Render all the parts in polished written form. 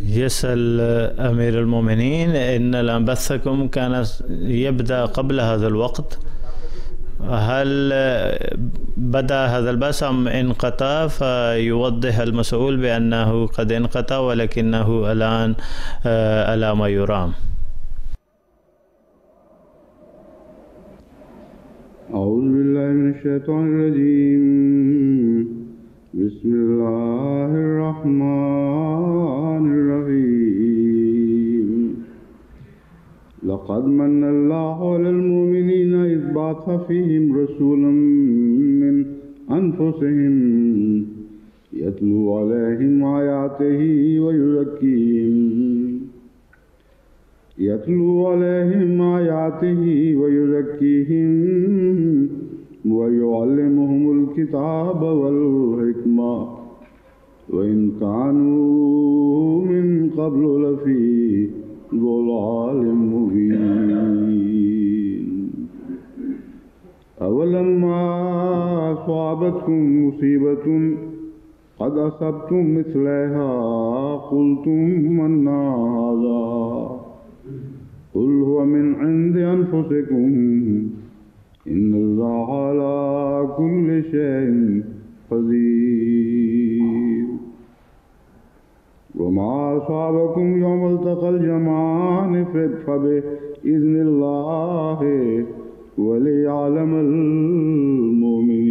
يسأل أمير المؤمنين إن بثكم كان يبدأ قبل هذا الوقت، هل بدأ هذا البث أم انقطع؟ فيوضح المسؤول بأنه قد انقطع ولكنه الآن على ما يرام. أعوذ بالله من الشيطان الرجيم. بسم الله الرحمن الرحيم. لقد من الله على المؤمنين إذ بعث فيهم رسولا من أنفسهم يتلو عليهم آياته ويزكيهم ويعلمهم الكتاب والحكمة وإن كانوا من قبل لفي ضلال مبين. أولما أصابتكم مصيبة قد أصبتم مثلها قلتم أنى هذا قل هو من عند أنفسكم إن الله على كل شيء قدير. وما أصابكم يوم التقى الجمعان فبإذن الله وليعلم المؤمنين.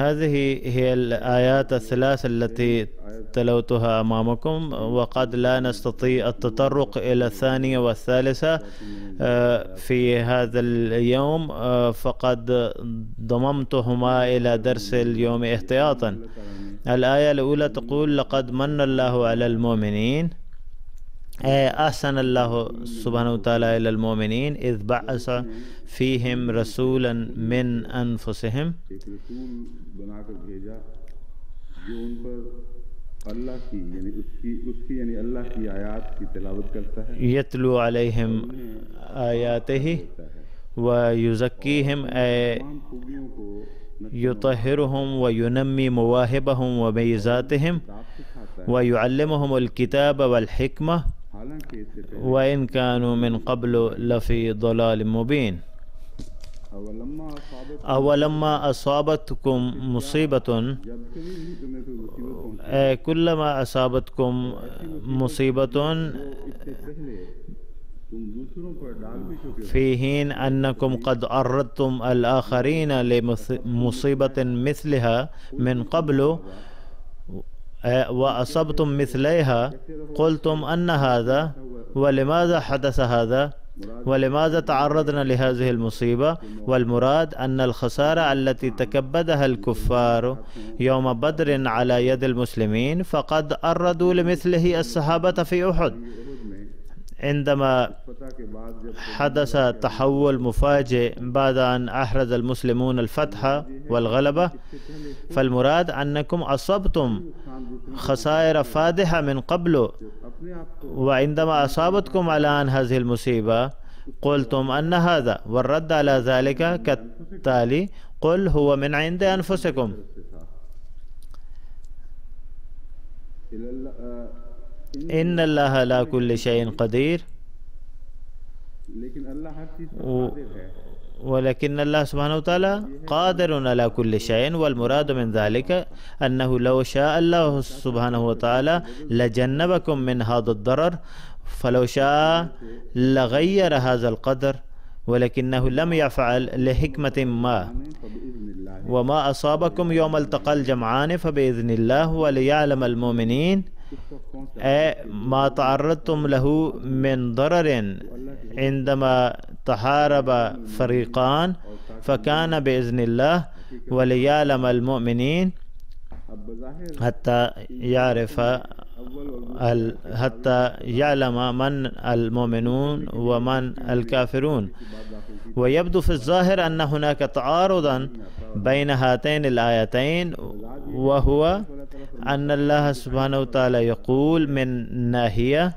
هذه هي الآيات الثلاث التي تلوتها أمامكم، وقد لا نستطيع التطرق إلى الثانية والثالثة في هذا اليوم، فقد ضممتهما إلى درس اليوم احتياطا. الآية الأولى تقول: لقد من الله على المؤمنين، أحسن الله سبحانه وتعالى إلى المؤمنين إذ بعث فيهم رسولا من أنفسهم، يتلو عليهم آياته ويزكيهم، يطهرهم وينمي مواهبهم وميزاتهم ويعلمهم الكتاب والحكمة وإن كانوا من قبل لفي ضلال مبين. أولما أصابتكم مصيبة، كلما أصابتكم مصيبة في حين أنكم قد عرضتم الآخرين لمصيبة مثلها من قبل وأصبتم مثليها قلتم أن هذا، ولماذا حدث هذا، ولماذا تعرضنا لهذه المصيبة؟ والمراد أن الخسارة التي تكبدها الكفار يوم بدر على يد المسلمين فقد عرضوا لمثله الصحابة في أحد. عندما حدث تحول مفاجئ بعد أن أحرز المسلمون الفتح والغلبة، فالمراد أنكم أصبتم خسائر فادحة من قبل، وعندما أصابتكم الآن هذه المصيبة قلتم أن هذا، والرد على ذلك كالتالي: قل هو من عند أنفسكم. إن الله على كل شيء قدير، ولكن الله سبحانه وتعالى قادر على كل شيء. والمراد من ذلك أنه لو شاء الله سبحانه وتعالى لجنبكم من هذا الضرر، فلو شاء لغير هذا القدر، ولكنه لم يفعل لحكمة ما. وما أصابكم يوم التقى الجمعان فبإذن الله وليعلم المؤمنين، ما تعرضتم له من ضرر عندما تحارب فريقان فكان بإذن الله وليعلم المؤمنين، حتى يعلم من المؤمنون ومن الكافرون. ويبدو في الظاهر أن هناك تعارضا بين هاتين الآيتين، وهو أن الله سبحانه وتعالى يقول من ناحية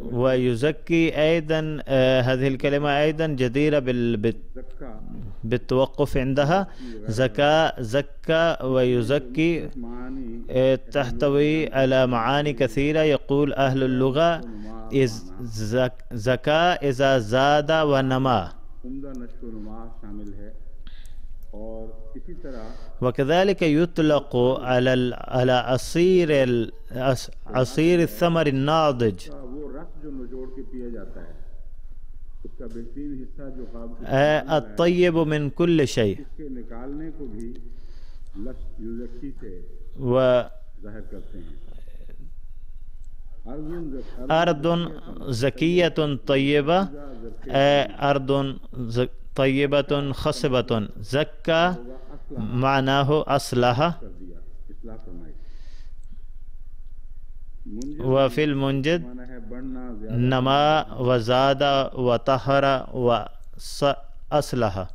ويزكي أيضا هذه الكلمة أيضا جديرة بالتوقف عندها. زكى ويزكي تحتوي على معاني كثيرة. يقول أهل اللغة زكى إذا زاد ونما. وكذلك يطلق على عصير الثمر الناضج الطيب من كل شيء. أرض زكية طيبة، أرض طيبة خصبة. زكى معناه أصلح، وفي المنجد نما وزاد وطهر وأصلح.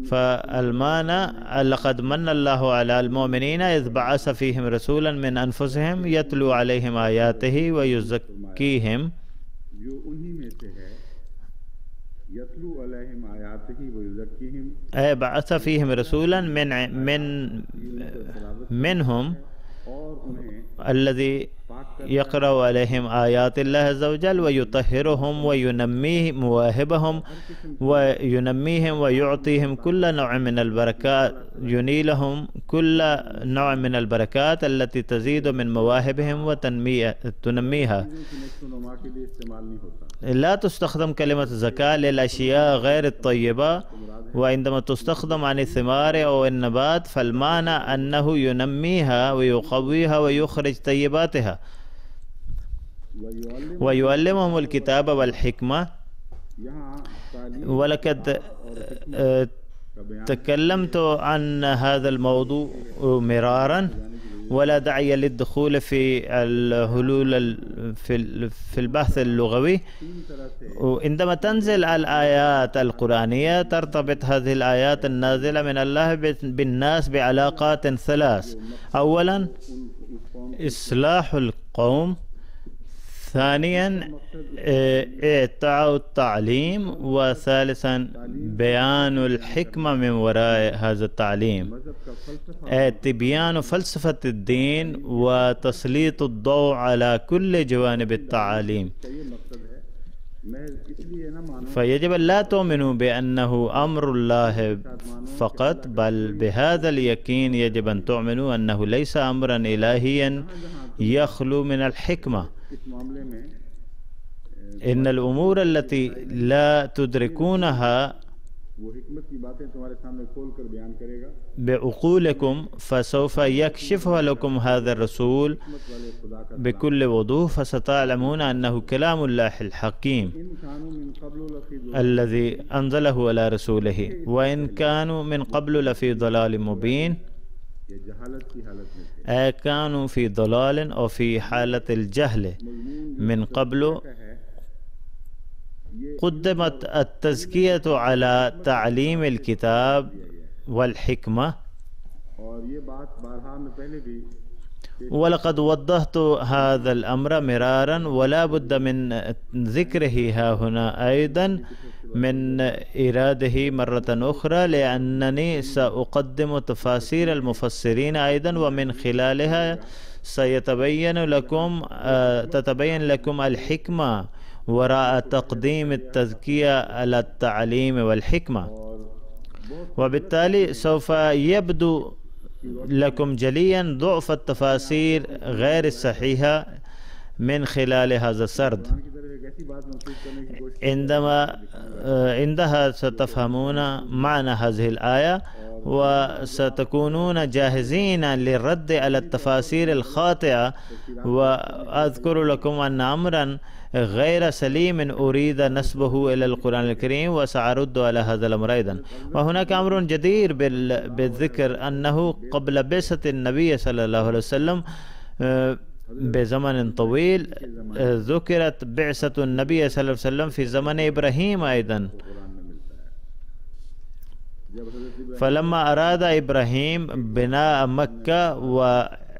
فالمعنى لقد من الله على المؤمنين إذ بعث فيهم رسولا من أنفسهم يتلو عليهم آياته ويزكيهم. بعث فيهم رسولا منهم الذي يقرأ عليهم آيات الله عز وجل ويطهرهم وينميه مواهبهم وينميهم ويعطيهم كل نوع من البركات، ينيلهم كل نوع من البركات التي تزيد من مواهبهم وتنميها. لا تستخدم كلمة زكاة للأشياء غير الطيبة، وعندما تستخدم عن الثمار أو النبات فالمعنى أنه ينميها ويقويها ويخرج طيباتها. ويعلمهم الكتاب والحكمة. ولقد تكلمت عن هذا الموضوع مرارا، ولا داعي للدخول في الهلول في البحث اللغوي. وعندما تنزل الآيات القرآنية ترتبط هذه الآيات النازلة من الله بالناس بعلاقات ثلاث: أولا إصلاح القوم، ثانيا إعطاء التعليم، وثالثا بيان الحكمة من وراء هذا التعليم، تبيان فلسفة الدين وتسليط الضوء على كل جوانب التعاليم. فيجب أن لا تؤمنوا بأنه أمر الله فقط، بل بهذا اليقين يجب أن تؤمنوا أنه ليس أمرا إلهيا يخلو من الحكمة. إن الأمور التي لا تدركونها بعقولكم فسوف يكشفها لكم هذا الرسول بكل وضوح، فستعلمون أنه كلام الله الحكيم الذي أنزله على رسوله. وإن كانوا من قبل لفي ضلال مبين، كانوا في ضلال أو في حالة الجهل من قبل. قدمت التزكية على تعليم الكتاب والحكمة، ولقد وضحت هذا الأمر مرارا، ولا بد من ذكره ها هنا أيضا من إراده مرة أخرى، لأنني سأقدم تفاسير المفسرين أيضا، ومن خلالها تتبين لكم الحكمة وراء تقديم التزكية على التعليم والحكمة. وبالتالي سوف يبدو لكم جليا ضعف التفاسير غير الصحيحة من خلال هذا السرد. عندها ستفهمون معنى هذه الآية، وستكونون جاهزين للرد على التفاسير الخاطئة. وأذكر لكم أن أمرا غير سليم أريد نسبه إلى القرآن الكريم، وسأرد على هذا الأمر أيضا. وهناك أمر جدير بالذكر، أنه قبل بعثة النبي صلى الله عليه وسلم بزمن طويل ذكرت بعثة النبي صلى الله عليه وسلم في زمن إبراهيم أيضا. فلما أراد إبراهيم بناء مكة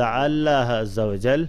دعا الله عز وجل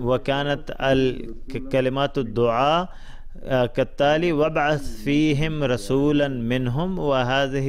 وكانت كلمات الدعاء كالتالي وابعث فيهم رسولا منهم وهذه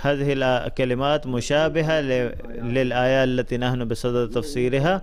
هذه الكلمات مشابهة للآية التي نحن بصدد تفسيرها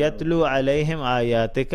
يتلو عليهم آياتك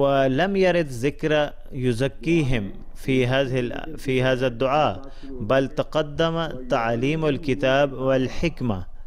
ولم يرد ذكر يزكيهم في هذا الدعاء بل تقدم تعليم الكتاب والحكمة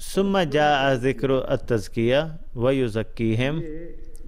ثم جاء ذكر التزكية ويزكيهم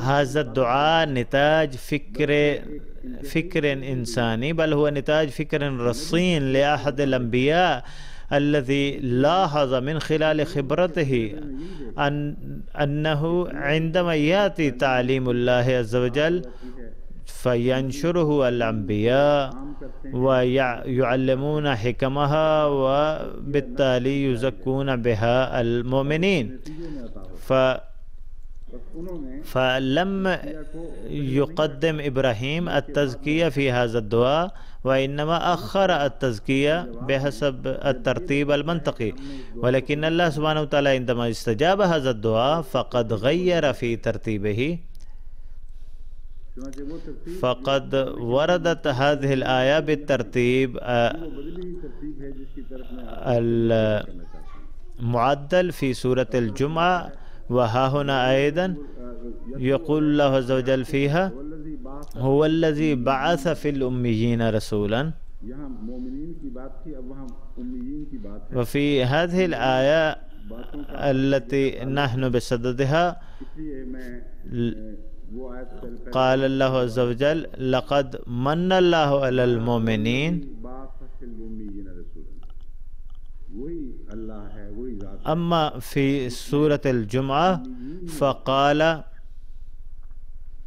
هذا الدعاء نتاج فكر إنساني بل هو نتاج فكر رصين لأحد الأنبياء الذي لاحظ من خلال خبرته أنه عندما يأتي تعليم الله عز وجل فينشره الأنبياء ويعلمون حكمها وبالتالي يزكون بها المؤمنين فلم يقدم إبراهيم التزكية في هذا الدعاء وإنما أخر التزكية بحسب الترتيب المنطقي، ولكن الله سبحانه وتعالى عندما استجاب هذا الدعاء فقد غير في ترتيبه، فقد وردت هذه الآية بالترتيب المعدل في سورة الجمعة. وها هنا أيضا يقول الله عز وجل فيها هو الذي بعث في الأميين رسولا. وفي هذه الآية التي نحن بصددها قال الله عز وجل لقد من الله على المؤمنين. أما في سورة الجمعة فقال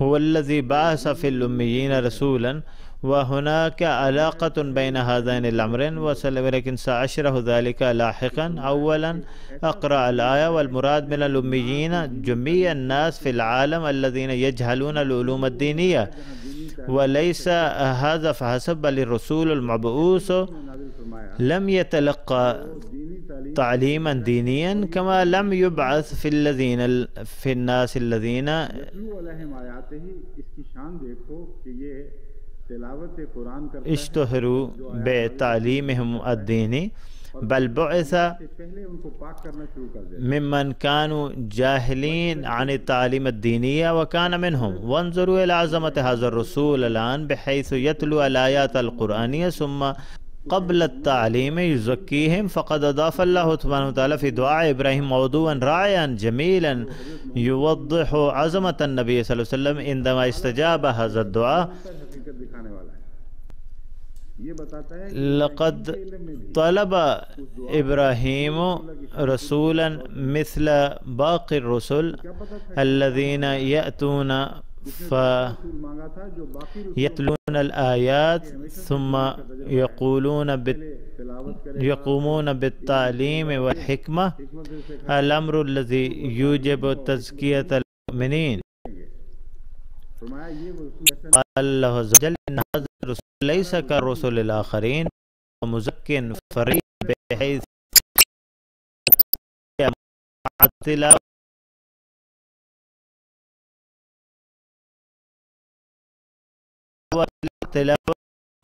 هو الذي بعث في الأميين رسولا، وهناك علاقة بين هذين الأمرين ولكن سأشرح ذلك لاحقا. أولا أقرأ الآية والمراد من الأميين جميع الناس في العالم الذين يجهلون العلوم الدينية، وليس هذا فحسب بل الرسول المبعوث لم يتلقى تعليما دينيا كما لم يبعث في الناس الذين اشتهروا بتعليمهم الديني، بل بعث ممن كانوا جاهلين عن التعليم الدينية وكان منهم. وانظروا إلى عظمة هذا الرسول الآن بحيث يتلو الآيات القرآنية ثم قبل التعليم يزكيهم. فقد أضاف الله سبحانه وتعالى في دعاء إبراهيم موضوعا رائعا جميلا يوضح عظمة النبي صلى الله عليه وسلم عندما استجاب هذا الدعاء. لقد طلب إبراهيم رسولا مثل باقي الرسل الذين يأتون فيتلون الآيات ثم يقومون بالتعليم والحكمة، الأمر الذي يوجب تزكية المؤمنين. قال الله عز وجل إن هذا الرسول ليس كالرسل الآخرين ومزك فريد بحيث التلاوة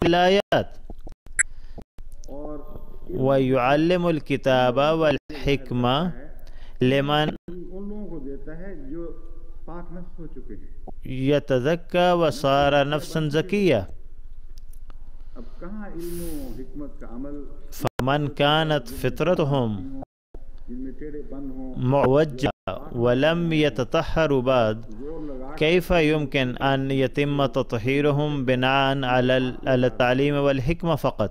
الآيات ويعلم الكتاب والحكمة لمن يتزكى وصار نفسا زكية. فمن كانت فطرتهم معوجة ولم يتطهروا بعد كيف يمكن أن يتم تطهيرهم بناء على التعليم والحكمة فقط؟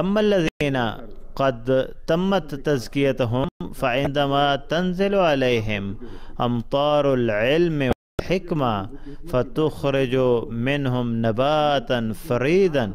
أما الذين قد تمت تزكيتهم فعندما تنزل عليهم أمطار العلم والحكمة فتخرج منهم نباتا فريدا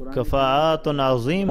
وكفاءات عظيمة.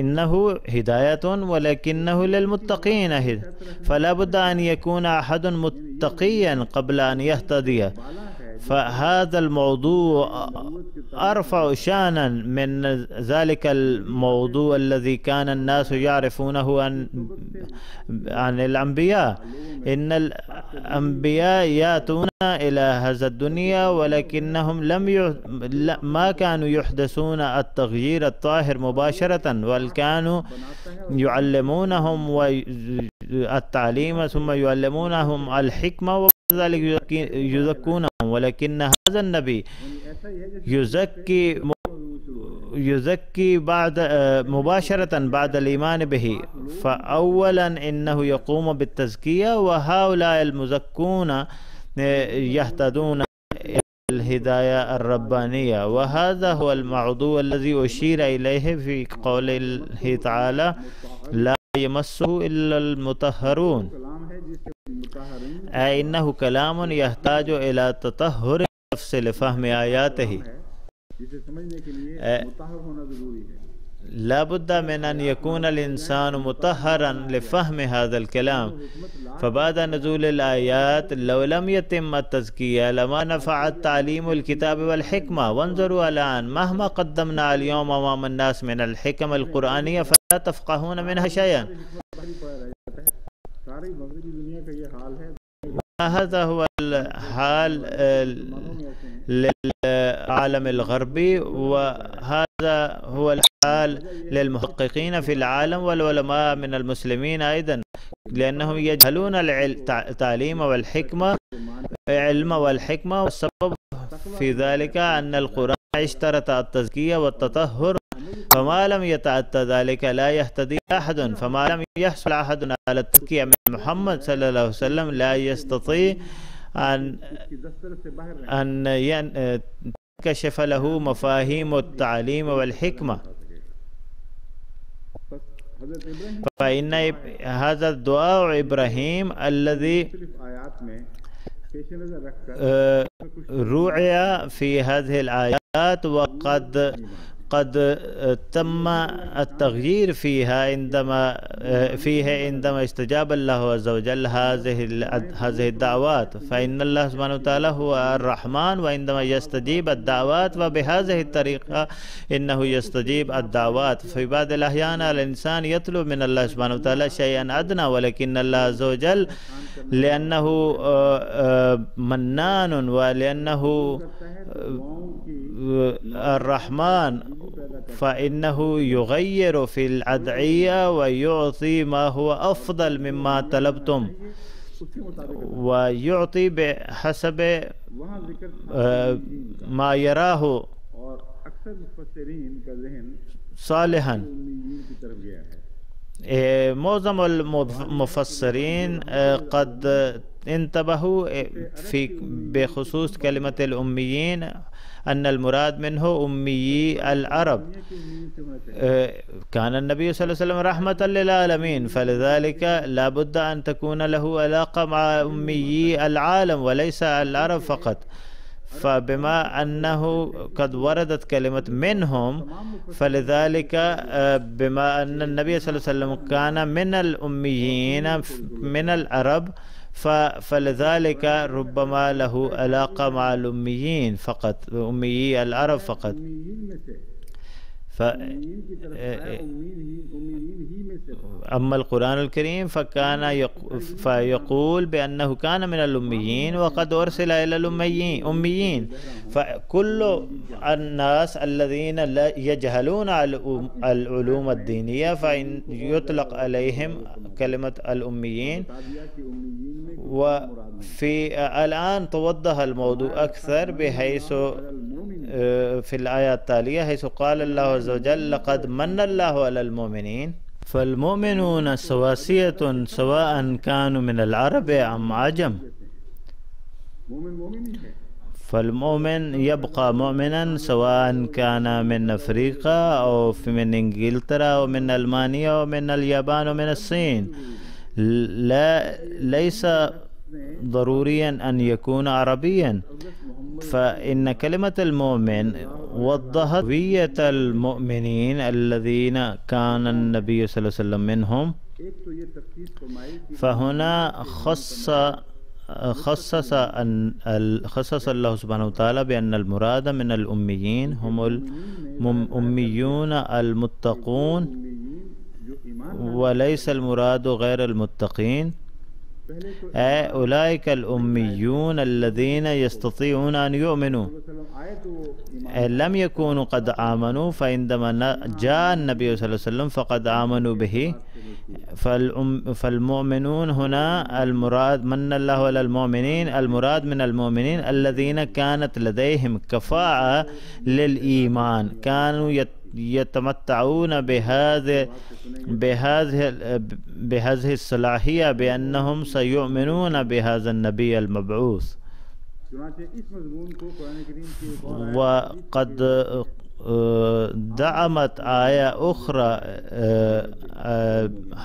إنه هداية ولكنه للمتقين. فلا بد أن يكون أحد متقيا قبل أن يهتدي. فهذا الموضوع أرفع شأنا من ذلك الموضوع الذي كان الناس يعرفونه عن الأنبياء. إن الأنبياء يأتون إلى هذا الدنيا ولكنهم ما كانوا يحدثون التغيير الطاهر مباشرة، بل كانوا يعلمونهم التعليم ثم يعلمونهم الحكمة وذلك يزكونهم. ولكن هذا النبي يزكي بعد مباشرة بعد الإيمان به. فأولا إنه يقوم بالتزكية وهؤلاء المزكون يهتدون إلى الهداية الربانية. وهذا هو الموضوع الذي أشير إليه في قوله تعالى لا يمسه إلا المطهرون، أي إنه كلام يحتاج إلى تطهر النفس لفهم آياته. لا بد من أن يكون الإنسان مطهرا لفهم هذا الكلام. فبعد نزول الآيات لو لم يتم التزكية لما نفع تعليم الكتاب والحكمة. وانظروا الآن مهما قدمنا اليوم أمام الناس من الحكم القرآنية فلا تفقهون منها شيئا. هذا هو الحال للعالم الغربي، وهذا هو الحال للمحققين في العالم والعلماء من المسلمين أيضا، لأنهم يجهلون التعليم والحكمة العلم والحكمة. والسبب في ذلك أن القرآن اشترط التزكية والتطهر، فما لم يتأتى ذلك لا يهتدي أحد. فما لم يحصل أحد على التزكية من محمد صلى الله عليه وسلم لا يستطيع أن ينكشف له مفاهيم التعليم والحكمة. فإن هذا الدعاء إبراهيم الذي روعي في هذه الآيات وقد تم التغيير فيها عندما استجاب الله عز وجل هذه الدعوات. فإن الله سبحانه وتعالى هو الرحمن، وعندما يستجيب الدعوات وبهذه الطريقة إنه يستجيب الدعوات. في بعض الأحيان الإنسان يطلب من الله سبحانه وتعالى شيئا أدنى، ولكن الله عز وجل لأنه منان ولأنه الرحمن فإنه يغير في الأدعية ويعطي ما هو أفضل مما طلبتم، ويعطي بحسب ما يراه صالحا. معظم المفسرين قد انتبهوا بخصوص كلمة الأميين أن المراد منه أميي العرب. كان النبي صلى الله عليه وسلم رحمة للعالمين، فلذلك لا بد أن تكون له علاقة مع أميي العالم وليس العرب فقط. فبما أنه قد وردت كلمة منهم فلذلك بما أن النبي صلى الله عليه وسلم كان من الأميين من العرب فلذلك ربما له علاقة مع الأميين فقط، أميي العرب فقط. أما القرآن الكريم فكان فيقول بأنه كان من الأميين وقد أرسل إلى الأميين. فكل الناس الذين لا يجهلون العلوم الدينية فإن يطلق عليهم كلمة الأميين. وفي الآن توضح الموضوع أكثر بحيث في الآية التالية حيث قال الله عز وجل لقد من الله على المؤمنين. فالمؤمنون سواسية سواء كانوا من العرب أم عجم. فالمؤمن يبقى مؤمنا سواء كان من أفريقيا أو من إنجلترا أو من ألمانيا أو من اليابان أو من الصين. ليس ضروريا أن يكون عربيا. فإن كلمة المؤمن وضحت هوية المؤمنين الذين كان النبي صلى الله عليه وسلم منهم. فهنا خصص الله سبحانه وتعالى بأن المراد من الأميين هم الأميون المتقون وليس المراد غير المتقين. أولئك الأميون الذين يستطيعون أن يؤمنوا لم يكونوا قد آمنوا، فعندما جاء النبي صلى الله عليه وسلم فقد آمنوا به. فالمؤمنون هنا المراد من الله على المؤمنين، المراد من المؤمنين الذين كانت لديهم كفاءة للإيمان، كانوا يتمتعون بهذه الصلاحية بأنهم سيؤمنون بهذا النبي المبعوث. وقد دعمت آية أخرى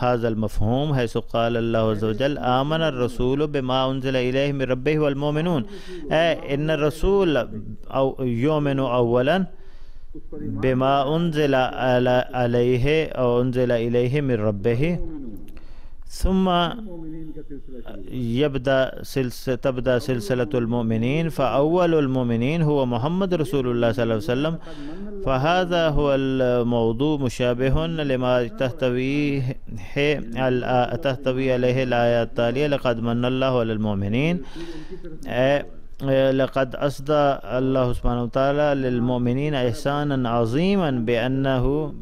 هذا المفهوم حيث قال الله عز وجل آمن الرسول بما أنزل إليه من ربه والمؤمنون. إن الرسول يؤمن أولا بما أنزل عليه أو أنزل إليه من ربه، ثم تبدأ سلسلة المؤمنين. فأول المؤمنين هو محمد رسول الله صلى الله عليه وسلم. فهذا هو الموضوع مشابه لما تحتوي عليه الآية التالية لقد من الله على المؤمنين. لقد أسدى الله سبحانه وتعالى للمؤمنين إحسانا عظيما بأنه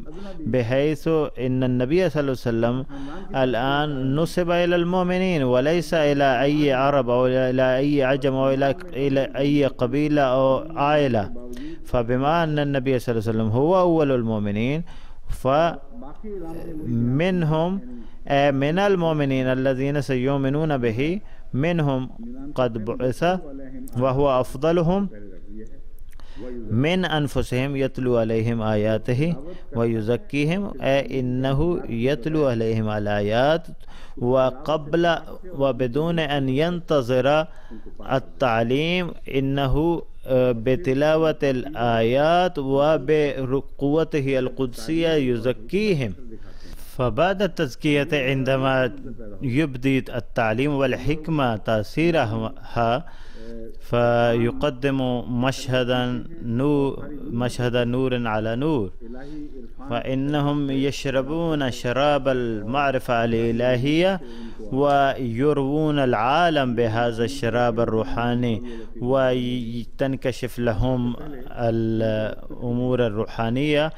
بحيث إن النبي صلى الله عليه وسلم الآن نسب إلى المؤمنين وليس إلى أي عرب أو إلى أي عجم أو إلى أي قبيلة أو عائلة. فبما أن النبي صلى الله عليه وسلم هو أول المؤمنين فمنهم من المؤمنين الذين سيؤمنون به منهم قد بعث وهو أفضلهم من أنفسهم يتلو عليهم آياته ويزكيهم. إنه يتلو عليهم الآيات وقبل وبدون أن ينتظر التعليم، إنه بتلاوة الآيات وبقوته القدسية يزكيهم. فبعد التزكية عندما يبدي التعليم والحكمة تأثيرها فيقدم مشهد نور على نور. فإنهم يشربون شراب المعرفة الإلهية ويروون العالم بهذا الشراب الروحاني وتنكشف لهم الأمور الروحانية.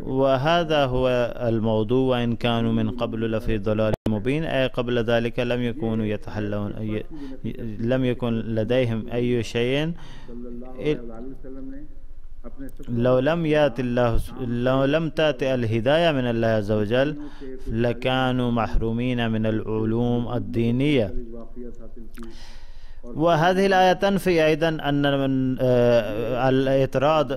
وهذا هو الموضوع. وإن كانوا من قبل لفي ضلال مبين، أي قبل ذلك لم يكونوا يتحلون، لم يكن لديهم أي شيء. لو لم تأتي الهداية من الله عز وجل لكانوا محرومين من العلوم الدينية. وهذه الآية تنفي أيضا أن الإعتراض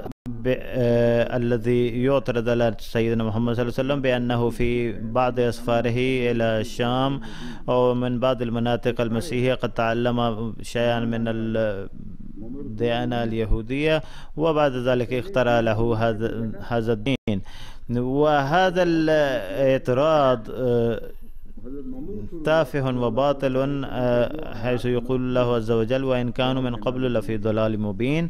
الذي يعترض على سيدنا محمد صلى الله عليه وسلم بأنه في بعض أسفاره إلى الشام أو من بعض المناطق المسيحية قد تعلم شيئا من الديانة اليهودية وبعد ذلك اخترع له هذا الدين. وهذا الاعتراض تافه وباطل، حيث يقول الله عز وجل وإن كانوا من قبل لفي ضلال مبين.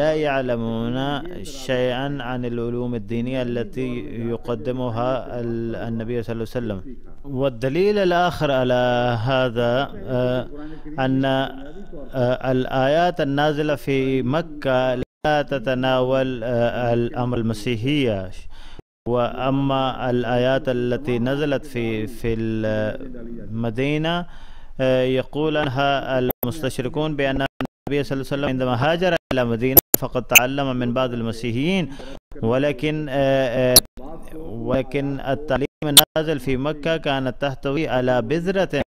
لا يعلمون شيئا عن العلوم الدينية التي يقدمها النبي صلى الله عليه وسلم. والدليل الآخر على هذا أن الآيات النازلة في مكة لا تتناول الأمر المسيحية، وأما الآيات التي نزلت في المدينة يقول عنها المستشرقون بأن النبي صلى الله عليه وسلم عندما هاجر إلى المدينة فقد تعلم من بعض المسيحيين، ولكن التعليم النازل في مكة كانت تحتوي على بذرة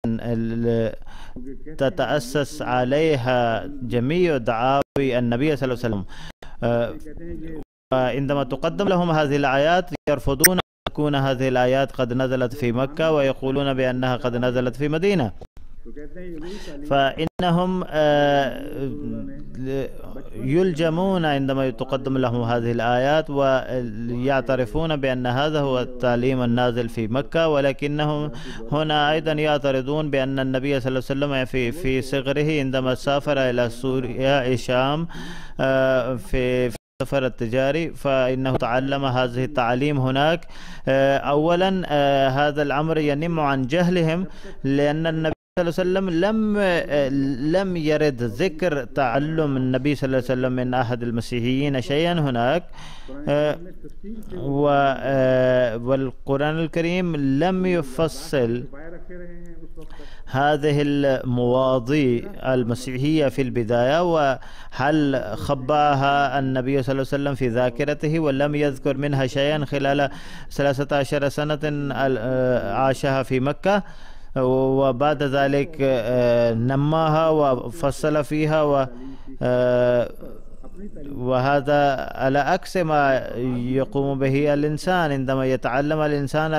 تتأسس عليها جميع دعاوي النبي صلى الله عليه وسلم. عندما تقدم لهم هذه الآيات يرفضون أن تكون هذه الآيات قد نزلت في مكة ويقولون بأنها قد نزلت في مدينة. فإنهم يلجمون عندما تقدم لهم هذه الآيات ويعترفون بأن هذا هو التعليم النازل في مكة، ولكنهم هنا أيضا يعترضون بأن النبي صلى الله عليه وسلم في صغره عندما سافر إلى سوريا الشام في السفر التجاري فإنه تعلم هذه التعليم هناك. أولا هذا الأمر ينم عن جهلهم، لأن النبي صلى الله عليه وسلم لم يرد ذكر تعلم النبي صلى الله عليه وسلم من أحد المسيحيين شيئا هناك، والقرآن الكريم لم يفصل هذه المواضيع المسيحية في البداية، وهل خباها النبي صلى الله عليه وسلم في ذاكرته ولم يذكر منها شيئا خلال 13 سنة عاشها في مكة، وبعد ذلك نماها وفصل فيها وهذا على عكس ما يقوم به الإنسان. عندما يتعلم الإنسان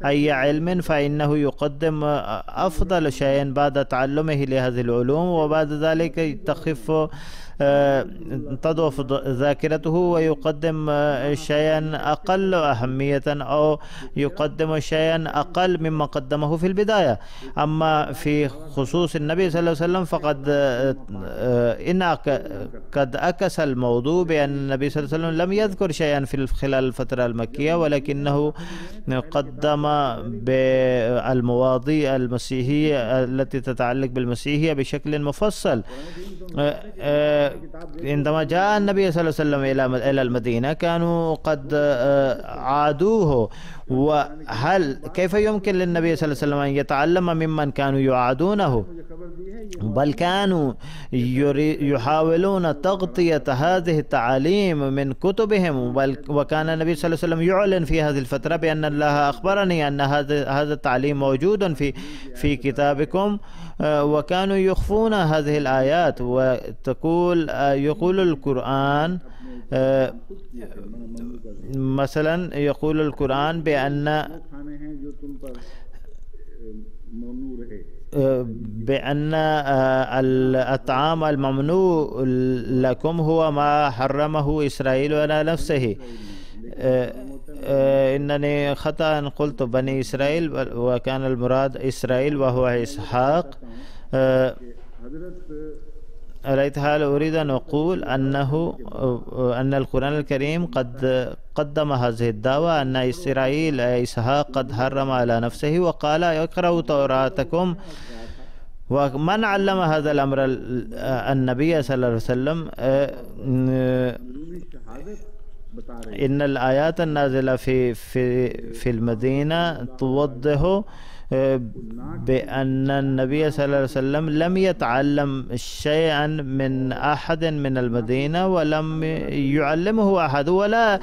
أي علم فإنه يقدم أفضل شيء بعد تعلمه لهذه العلوم، وبعد ذلك تضعف ذاكرته ويقدم شيئا أقل أهمية أو يقدم شيئا أقل مما قدمه في البداية. أما في خصوص النبي صلى الله عليه وسلم فقد قد أكس الموضوع بأن النبي صلى الله عليه وسلم لم يذكر شيئا في خلال الفترة المكية، ولكنه قدم بالمواضيع المسيحية التي تتعلق بالمسيحية بشكل مفصل. عندما جاء النبي صلى الله عليه وسلم إلى المدينة كانوا قد عادوه، وهل كيف يمكن للنبي صلى الله عليه وسلم أن يتعلم ممن كانوا يعادونه؟ بل كانوا يحاولون تغطية هذه التعاليم من كتبهم، وكان النبي صلى الله عليه وسلم يعلن في هذه الفترة بأن الله أخبرني أن هذا التعليم موجود في كتابكم، وكانوا يخفون هذه الآيات. يقول القرآن مثلا يقول القرآن بأن الطعام الممنوع لكم هو ما حرمه إسرائيل على نفسه. إنني خطأ قلت بني إسرائيل وكان المراد إسرائيل وهو إسحاق. على حال أريد أن أقول أن القرآن الكريم قد قدم هذه الدعوة أن إسرائيل إسحاق قد حرم على نفسه، وقال اقرأوا توراتكم. ومن علم هذا الأمر النبي صلى الله عليه وسلم. إن الآيات النازلة في المدينة توضح بأن النبي صلى الله عليه وسلم لم يتعلم شيئا من أحد من المدينة، ولم يعلمه أحد، ولا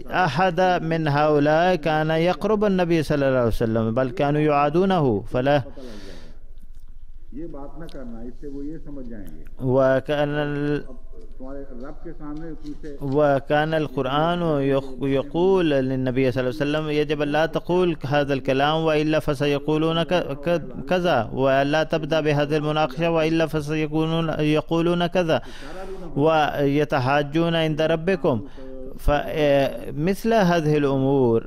أحد من هؤلاء كان يقرب النبي صلى الله عليه وسلم، بل كانوا يعادونه. فلا وكان القرآن يقول للنبي صلى الله عليه وسلم يجب لا تقول هذا الكلام وإلا فسيقولون كذا، ولا تبدأ بهذه المناقشة وإلا فسيقولون كذا، ويتحاجون عند ربكم. فمثل هذه الأمور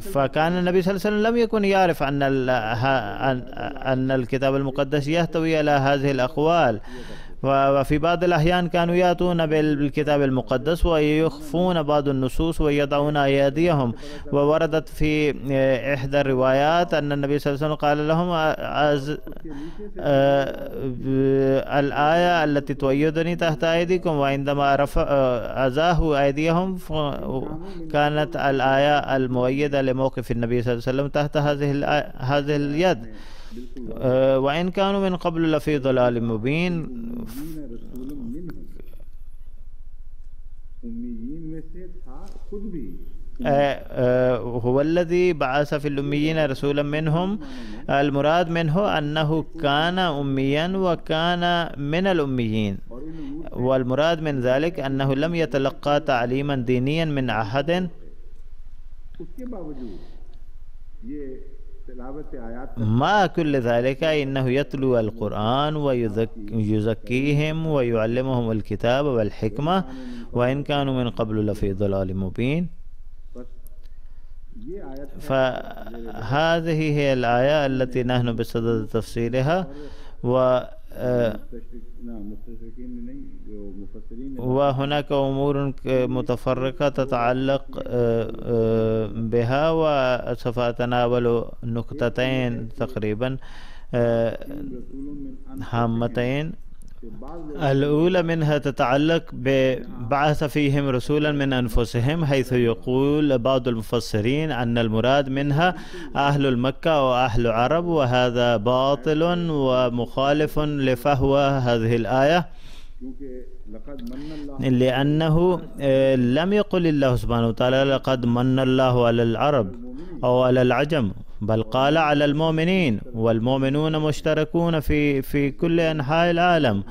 فكان النبي صلى الله عليه وسلم لم يكن يعرف أن الكتاب المقدس يحتوي على هذه الأقوال. وفي بعض الأحيان كانوا يأتون بالكتاب المقدس ويخفون بعض النصوص ويضعون أيديهم. ووردت في إحدى الروايات أن النبي صلى الله عليه وسلم قال لهم الآية التي تؤيدني تحت أيديكم، وعندما أزاحوا أيديهم كانت الآية المؤيدة لموقف النبي صلى الله عليه وسلم تحت هذه اليد. وإن كانوا من قبل لفي ضلال مبين. هو الذي بعث في الأميين رسولا منهم، المراد منه أنه كان أميا وكان من الأميين، والمراد من ذلك أنه لم يتلقى تعليما دينيا من أحد. مع كل ذلك إنه يتلو القرآن ويزكيهم ويعلمهم الكتاب والحكمة، وإن كانوا من قبل لفي ضلال مبين. فهذه هي الآية التي نحن بصدد تفسيرها. وهناك أمور متفرقة تتعلق بها، وسوف أتناول نقطتين تقريبا هامتين. الأولى منها تتعلق ببعث فيهم رسولا من أنفسهم، حيث يقول بعض المفسرين أن المراد منها أهل المكة وأهل العرب، وهذا باطل ومخالف لفهوى هذه الآية، لأنه لم يقل الله سبحانه وتعالى لقد من الله على العرب أو على العجم، بل قال على المؤمنين، والمؤمنون مشتركون في كل أنحاء العالم،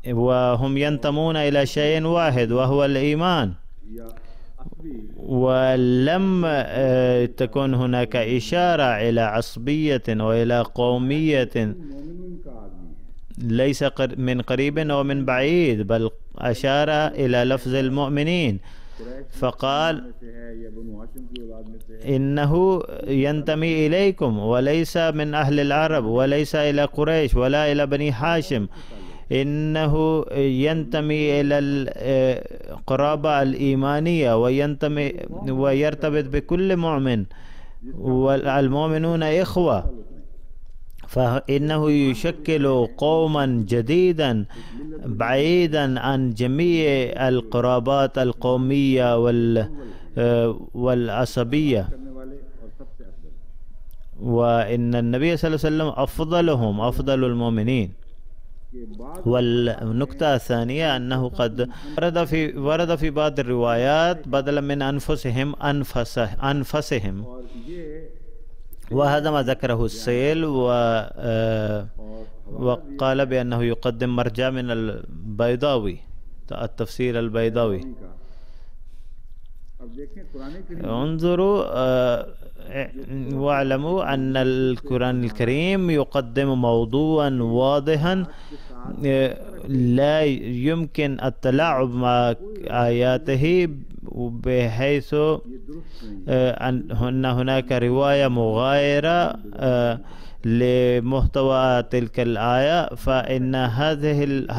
وهم ينتمون إلى شيء واحد وهو الإيمان. ولم تكن هناك إشارة إلى عصبية وإلى قومية ليس من قريب أو من بعيد، بل أشار إلى لفظ المؤمنين، فقال إنه ينتمي إليكم وليس من أهل العرب وليس إلى قريش ولا إلى بني هاشم، إنه ينتمي إلى القرابة الإيمانية وينتمي ويرتبط بكل مؤمن، والمؤمنون إخوة، فإنه يشكل قوما جديدا بعيدا عن جميع القرابات القومية والعصبية. وإن النبي صلى الله عليه وسلم أفضلهم، أفضل المؤمنين. والنقطة الثانية أنه قد ورد في بعض الروايات بدلا من أنفسهم أنفسهم، وهذا ما ذكره السيل، وقال بأنه يقدم مرجع من البيضاوي، التفسير البيضاوي. انظروا واعلموا أن القرآن الكريم يقدم موضوعا واضحا لا يمكن التلاعب مع آياته، بحيث أن هناك رواية مغايرة لمحتوى تلك الآية، فإن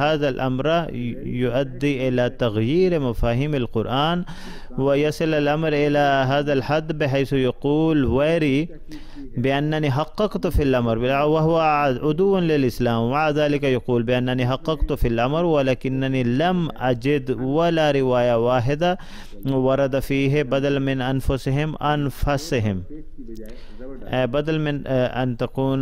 هذا الأمر يؤدي إلى تغيير مفاهيم القرآن، ويصل الأمر إلى هذا الحد بحيث يقول ويري بأنني حققت في الأمر، وهو عدو للإسلام، ومع ذلك يقول بأنني حققت في الأمر ولكنني لم أجد ولا رواية واحدة ورد فيه بدل من أنفسهم أنفسهم، بدل من أن تكون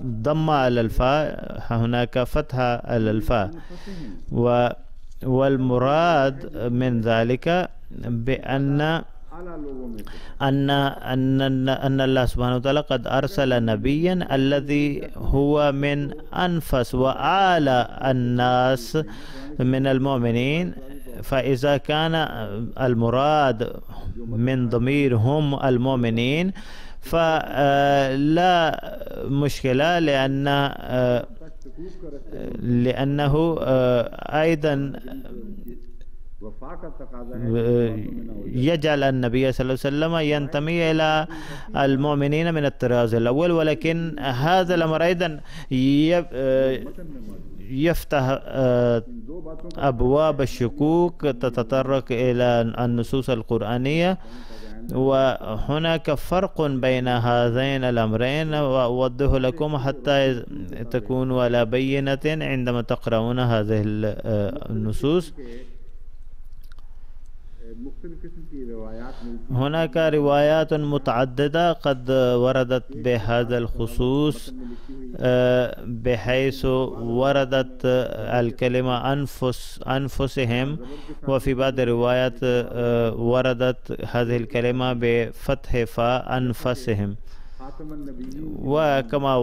ضم على الفاء هناك فتحة على الفاء. والمراد من ذلك بأن أن الله سبحانه وتعالى قد أرسل نبيا الذي هو من أنفس وأعلى الناس من المؤمنين، فإذا كان المراد من ضمير هم المؤمنين فلا مشكلة، لأن لأنه أيضا يجعل النبي صلى الله عليه وسلم ينتمي إلى المؤمنين من الطراز الأول، ولكن هذا الأمر أيضا يفتح أبواب الشكوك تتطرق إلى النصوص القرآنية. وهناك فرق بين هذين الأمرين، وأوضح لكم حتى تكونوا على بينة عندما تقرؤون هذه النصوص. هناك روايات متعددة قد وردت بهذا الخصوص، بحيث وردت الكلمة أنفسهم، وفي بعض الروايات وردت هذه الكلمة بفتح فاء أنفسهم. وكما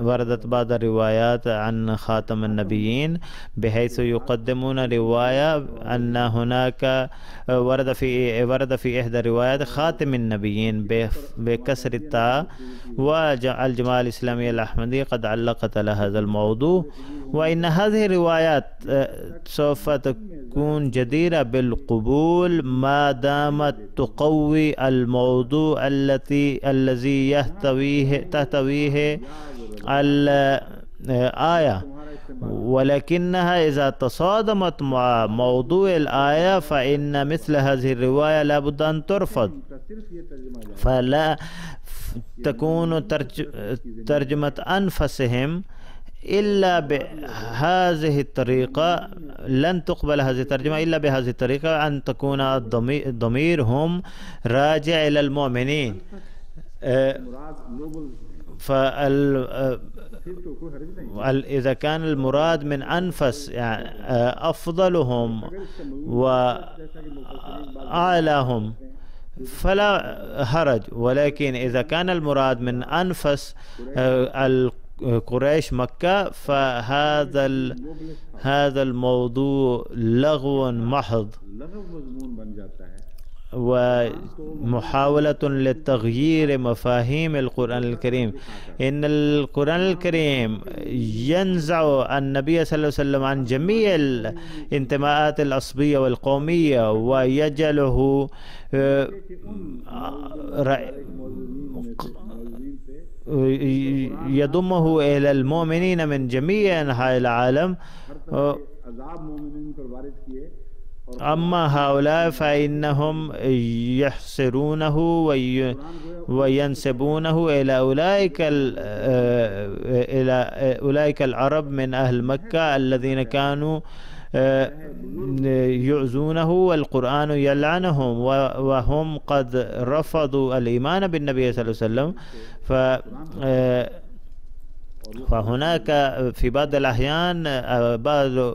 وردت بعض الروايات عن خاتم النبيين، بحيث يقدمون رواية أن هناك ورد في إحدى الروايات خاتم النبيين بكسر التاء، والجماعة الإسلامية الأحمدية قد علقت على هذا الموضوع. وإن هذه الروايات سوف تكون جديرة بالقبول ما دامت تقوي الموضوع الذي تحتويه الآية، ولكنها إذا تصادمت مع موضوع الآية فإن مثل هذه الرواية لا بد أن ترفض، فلا تكون ترجمة أنفسهم إلا بهذه الطريقة. لن تقبل هذه الترجمة إلا بهذه الطريقة، أن تكون الضمير هم راجع إلى المؤمنين. إذا كان المراد من أنفس يعني أفضلهم وأعلاهم فلا حرج، ولكن إذا كان المراد من أنفس قريش مكة فهذا الموضوع لغو محض ومحاولة لتغيير مفاهيم القرآن الكريم. إن القرآن الكريم ينزع النبي صلى الله عليه وسلم عن جميع الانتماءات العصبية والقومية، ويجعله يضمه إلى المؤمنين من جميع أنحاء العالم. أما هؤلاء فإنهم يحصرونه وينسبونه إلى أولئك العرب من أهل مكة الذين كانوا يؤذونه والقرآن يلعنهم، وهم قد رفضوا الإيمان بالنبي صلى الله عليه وسلم. فهناك في بعض الأحيان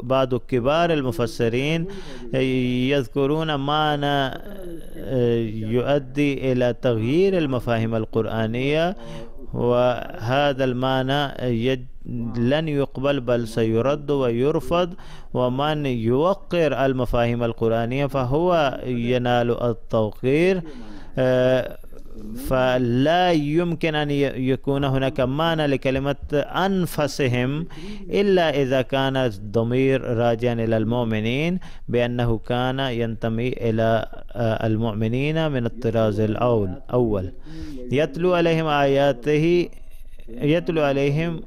بعض كبار المفسرين يذكرون معنى يؤدي إلى تغيير المفاهيم القرآنية، وهذا المعنى لن يقبل بل سيرد ويرفض. ومن يوقر المفاهيم القرآنية فهو ينال التوقير، فلا يمكن أن يكون هناك معنى لكلمة أنفسهم إلا إذا كان الضمير راجعا إلى المؤمنين، بأنه كان ينتمي إلى المؤمنين من الطراز الأول. يتلو عليهم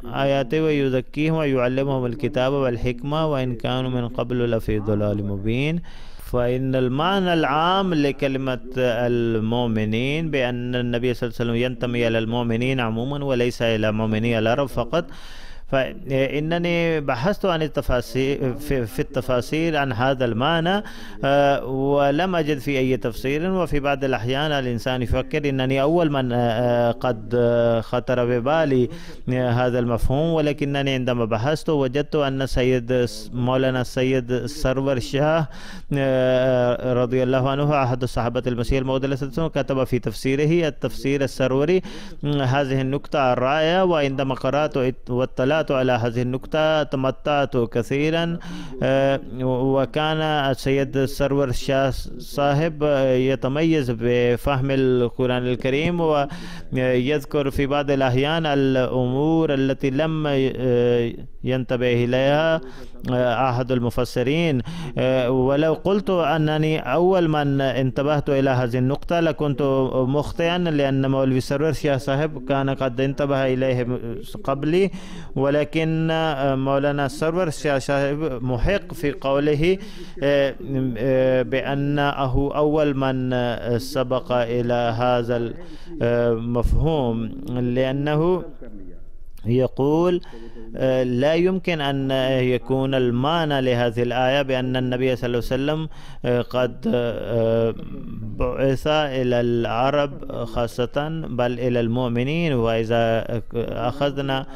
آياته ويزكيهم ويعلمهم الكتاب والحكمة وإن كانوا من قبل لفي ضلال مبين. فإن المعنى العام لكلمة المؤمنين بأن النبي صلى الله عليه وسلم ينتمي إلى المؤمنين عموما وليس إلى مؤمني العرب فقط. فإنني بحثت عن التفاسير في التفاسير عن هذا المعنى ولم أجد في أي تفسير. وفي بعض الأحيان الإنسان يفكر إنني أول من قد خطر ببالي هذا المفهوم، ولكنني عندما بحثت وجدت أن مولانا السيد السرور شاه رضي الله عنه أحد الصحابة المسيح الموعود كتب في تفسيره التفسير السروري هذه النكتة الرائعة. وعندما قرأت واطلعت جاءت على هذه النقطة تمتعت كثيرا. وكان السيد السرور شاه صاحب يتميز بفهم القرآن الكريم، ويذكر في بعض الأحيان الأمور التي لم ينتبه إليها أحد المفسرين. ولو قلت أنني أول من انتبهت إلى هذه النقطة لكنت مخطئا، لأن مولوي سرور شاه صاحب كان قد انتبه إليه قبلي، ولكن مولانا سرور شاه صاحب محق في قوله بأنه أول من سبق إلى هذا المفهوم، لأنه يقول لا يمكن أن يكون المعنى لهذه الآية بأن النبي صلى الله عليه وسلم قد بعث إلى العرب خاصة بل إلى المؤمنين. وإذا أخذنا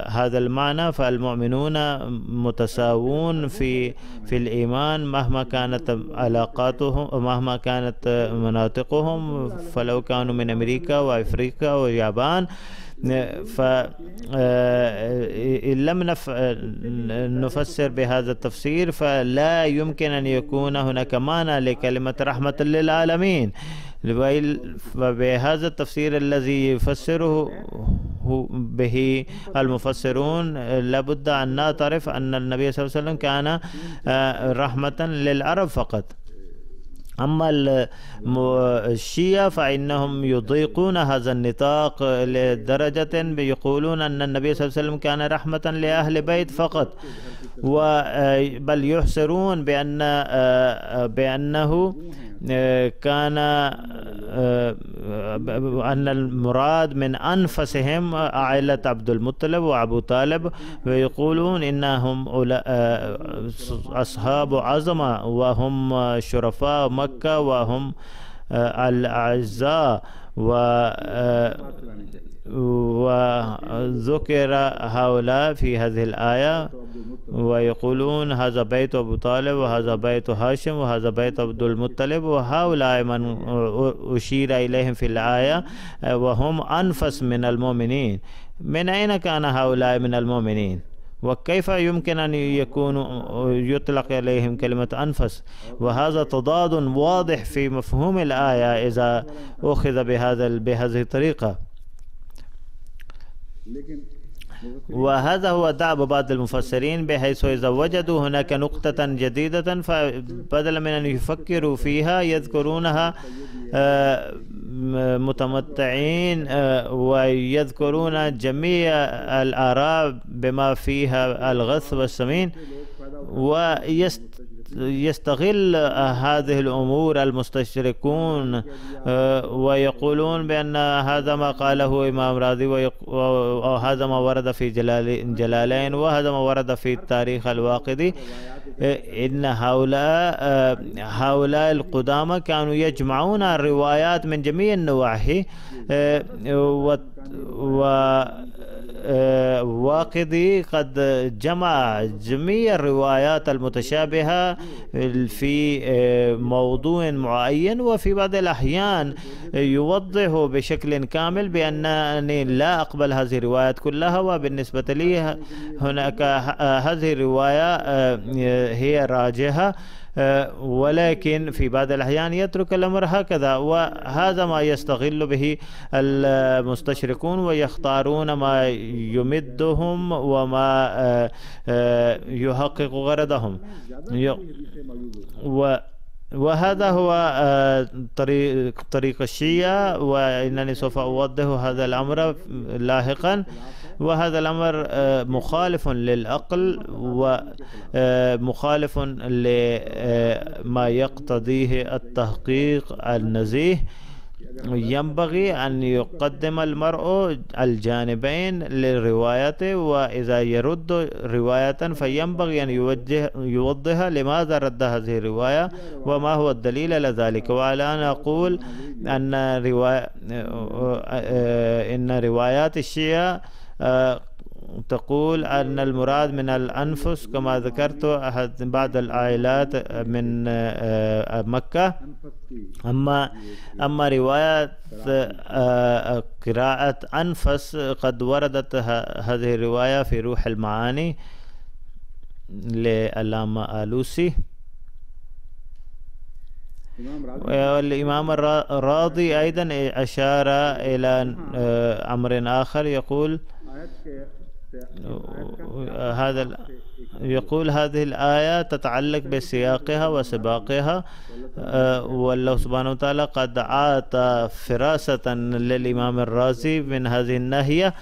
هذا المعنى فالمؤمنون متساوون في الإيمان مهما كانت علاقاتهم، مهما كانت مناطقهم، فلو كانوا من أمريكا وأفريقيا واليابان. فإن لم نفسر بهذا التفسير فلا يمكن أن يكون هناك معنى لكلمة رحمة للعالمين. وبهذا التفسير الذي يفسره به المفسرون لابد أن نعترف أن النبي صلى الله عليه وسلم كان رحمة للعرب فقط. أما الشيعة فإنهم يضيقون هذا النطاق لدرجة يقولون أن النبي صلى الله عليه وسلم كان رحمة لأهل بيت فقط، بل يحسرون بأنه كان أن المراد من أنفسهم عائلة عبد المطلب وأبو طالب، ويقولون إنهم أصحاب عظمة وهم شرفاء مكة وهم الأعزاء. وذكر هؤلاء في هذه الآية، ويقولون هذا بيت أبو طالب وهذا بيت هاشم وهذا بيت عبد المطلب، وهؤلاء من أشير إليهم في الآية وهم أنفس من المؤمنين. من أين كان هؤلاء من المؤمنين؟ وكيف يمكن أن يطلق عليهم كلمة أنفس؟ وهذا تضاد واضح في مفهوم الآية إذا أخذ بهذه الطريقة. وهذا هو دعب بعض المفسرين، بحيث إذا وجدوا هناك نقطة جديدة فبدلا من أن يفكروا فيها يذكرونها متمتعين ويذكرون جميع الآراء بما فيها الغث والسمين، يستغل هذه الأمور المستشركون ويقولون بأن هذا ما قاله إمام راضي وهذا ما ورد في جلالين وهذا ما ورد في التاريخ الواقدي. إن هؤلاء القدامى كانوا يجمعون الروايات من جميع النواحي، واقدي قد جمع جميع الروايات المتشابهة في موضوع معين، وفي بعض الأحيان يوضح بشكل كامل بأنني لا أقبل هذه الروايات كلها، وبالنسبة لي هناك هذه الرواية هي راجحة، ولكن في بعض الأحيان يترك الأمر هكذا. وهذا ما يستغل به المستشركون ويختارون ما يمدهم وما يحقق غرضهم. وهذا هو طريق الشيعة، وإنني سوف أوضح هذا الأمر لاحقا. وهذا الأمر مخالف للعقل ومخالف لما يقتضيه التحقيق النزيه. ينبغي أن يقدم المرء الجانبين للرواية، وإذا يرد رواية فينبغي أن يوضح لماذا رد هذه الرواية وما هو الدليل على ذلك. وعلى أن أقول إن روايات الشيعة تقول أن المراد من الأنفس كما ذكرت بعض العائلات من مكة. أما روايات قراءة أنفس قد وردت هذه الرواية في روح المعاني للعلامة آلوسي. والإمام الراضي أيضا أشار إلى أمر آخر، يقول هذه الآية تتعلق بسياقها وسباقها، والله سبحانه وتعالى قد أعطى فراسة للإمام الرازي من هذه الناحية.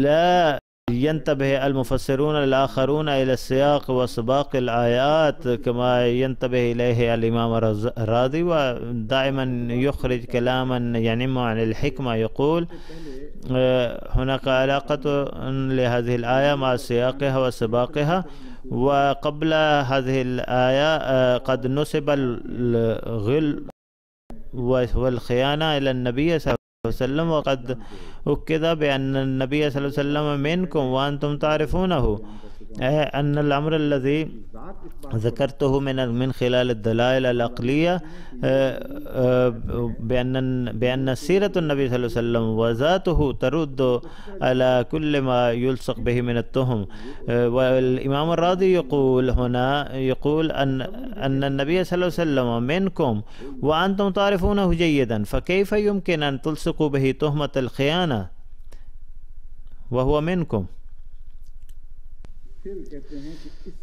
لا ينتبه المفسرون الآخرون إلى السياق وسباق الآيات كما ينتبه إليه الإمام الرازي، ودائما يخرج كلاما ينم عن الحكمة. يقول هناك علاقة لهذه الآية مع سياقها وسباقها، وقبل هذه الآية قد نسب الغل والخيانة إلى النبي صلى الله عليه وسلم، وقد أكد بأن النبي صلى الله عليه وسلم منكم وأنتم تعرفونه. أن الأمر الذي ذكرته من خلال الدلائل العقلية بأن سيرة النبي صلى الله عليه وسلم وذاته ترد على كل ما يلصق به من التهم. والإمام الراضي يقول هنا أن النبي صلى الله عليه وسلم منكم وأنتم تعرفونه جيدا، فكيف يمكن أن تلصقوا به تهمة الخيانة وهو منكم؟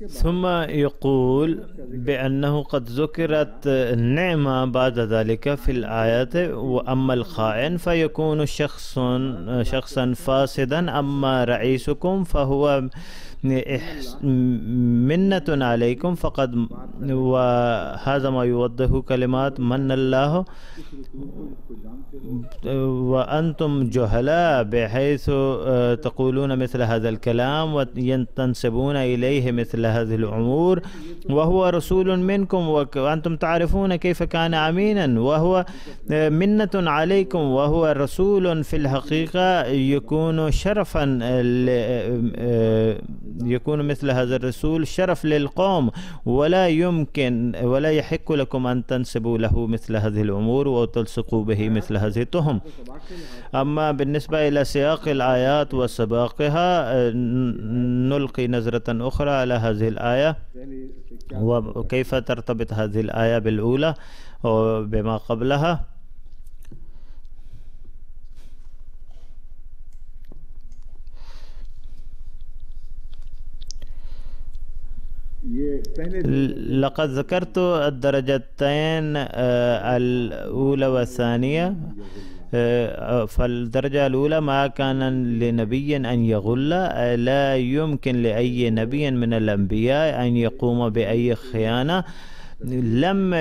ثم يقول بأنه قد ذكرت النعمة بعد ذلك في الآيات، وأما الخائن فيكون شخصا فاسدا، أما رئيسكم فهو منة عليكم فقد، وهذا ما يوضح كلمات من الله وأنتم جهلاء، بحيث تقولون مثل هذا الكلام وتنسبون إليه مثل هذه الأمور، وهو رسول منكم وأنتم تعرفون كيف كان أمينا، وهو منة عليكم، وهو رسول في الحقيقة يكون شرفا، يكون مثل هذا الرسول شرف للقوم، ولا يمكن ولا يحق لكم أن تنسبوا له مثل هذه الأمور وتلصقوا به مثل هذه التهم. أما بالنسبة إلى سياق الآيات وسباقها، نلقي نظرة أخرى على هذه الآية وكيف ترتبط هذه الآية بالأولى وبما قبلها. لقد ذكرت الدرجتين الأولى والثانية. فالدرجة الأولى ما كان لنبي أن يغل، لا يمكن لأي نبي من الأنبياء أن يقوم بأي خيانة. لم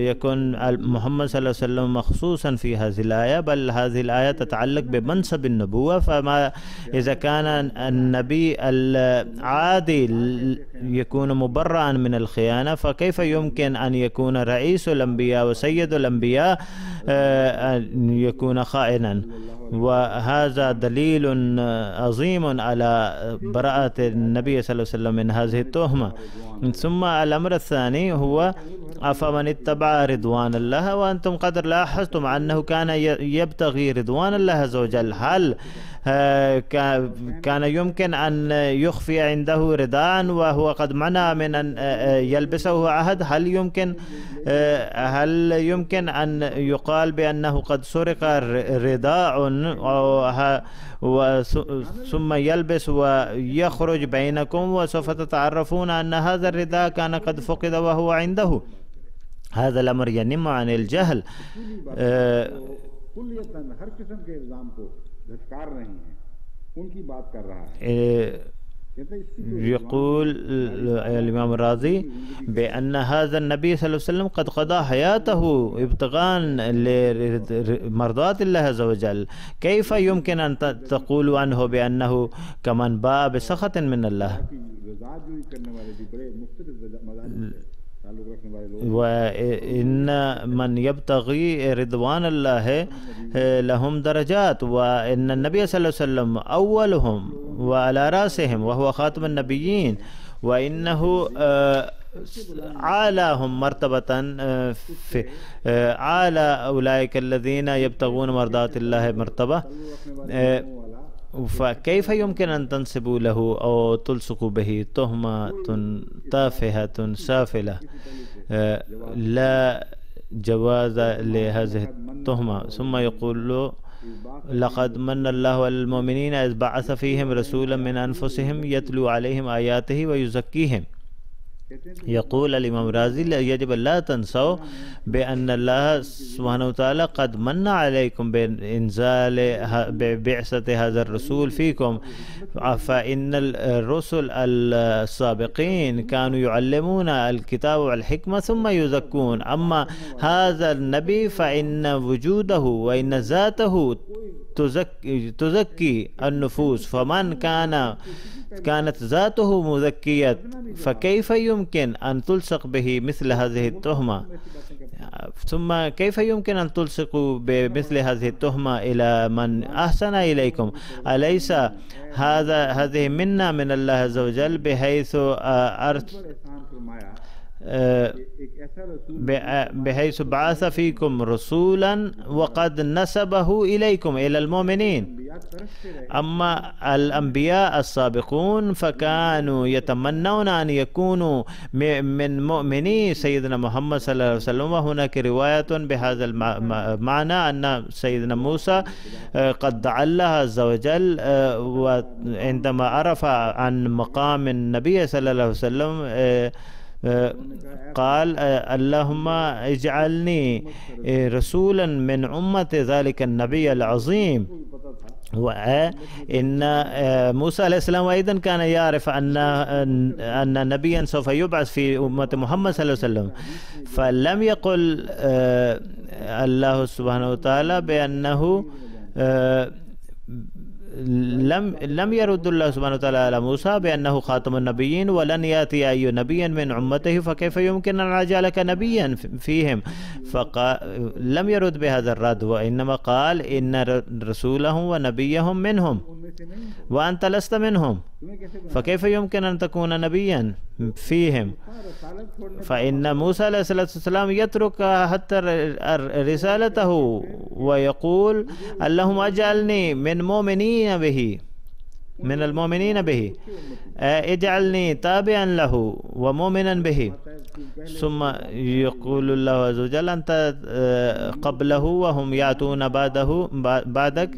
يكن محمد صلى الله عليه وسلم مخصوصا في هذه الآية، بل هذه الآية تتعلق بمنصب النبوة. فما إذا كان النبي العادي يكون مبرئا من الخيانة، فكيف يمكن أن يكون رئيس الأنبياء وسيد الأنبياء أن يكون خائنا؟ وهذا دليل عظيم على براءة النبي صلى الله عليه وسلم من هذه التهمة. ثم الأمر الثاني هو أفمن اتبع رضوان الله، وأنتم قد لاحظتم أنه كان يبتغي رضوان الله عز وجل. هل كان يمكن أن يخفي عنده رداء وهو قد منع من أن يلبسه عهد؟ هل يمكن أن يقال بأنه قد سرق رداء ثم يلبس ويخرج بينكم وسوف تتعرفون أن هذا الرداء كان قد فقد وهو عنده؟ هذا الأمر ينم عن الجهل. يقول الإمام الرازي بأن هذا النبي صلى الله عليه وسلم قد قضى حياته ابتغاء لمرضات الله عز وجل. كيف يمكن أن تقولوا عنه بأنه كمن باء بسخط من الله؟ وإن من يبتغي رضوان الله لهم درجات، وإن النبي صلى الله عليه وسلم أولهم وعلى رأسهم وهو خاتم النبيين، وإنه عالاهم مرتبة في عالى أولئك الذين يبتغون مرضات الله مرتبة، فكيف يمكن أن تنسبوا له أو تلصقوا به تهمة تافهة سافلة؟ لا جواز لهذه التهمة. ثم يقول لقد من الله على المؤمنين إذ بعث فيهم رسولا من أنفسهم يتلو عليهم آياته ويزكيهم. يقول الإمام رازي يجب لا تنسوا بأن الله سبحانه وتعالى قد من عليكم بإنزال بعثة هذا الرسول فيكم، فإن الرسل السابقين كانوا يعلمون الكتاب والحكمة ثم يزكون، أما هذا النبي فإن وجوده وإن ذاته تزكي النفوس، فمن كانت ذاته مزكية فكيف يمكن أن تلصق به مثل هذه التهمة؟ ثم كيف يمكن أن تلصقوا بمثل هذه التهمة إلى من أحسن إليكم؟ أليس هذه منا من الله عز وجل بحيث بعث فيكم رسولا وقد نسبه إليكم إلى المؤمنين. أما الأنبياء السابقون فكانوا يتمنون أن يكونوا من مؤمني سيدنا محمد صلى الله عليه وسلم. وهناك رواية بهذا المعنى أن سيدنا موسى قد دعا الله عز وجل، وعندما عرف عن مقام النبي صلى الله عليه وسلم قال اللهم اجعلني رسولا من أمة ذلك النبي العظيم. وإن موسى عليه السلام أيضا كان يعرف أن نبيا سوف يبعث في أمة محمد صلى الله عليه وسلم، فلم يقل الله سبحانه وتعالى بأنه لم يرد الله سبحانه وتعالى على موسى بأنه خاتم النبيين ولن يأتي أي نبي من أمته فكيف يمكن أن أجعلك نبيا فيهم، لم يرد بهذا الرد، وإنما قال إن رسولهم ونبيهم منهم وأنت لست منهم، فكيف يمكن أن تكون نبيا فيهم؟ فإن موسى عليه الصلاة والسلام يترك حتى رسالته ويقول اللهم اجعلني من المؤمنين به، اجعلني تابعا له ومؤمنا به. ثم يقول الله عز وجل أنت قبله وهم يأتون بعدك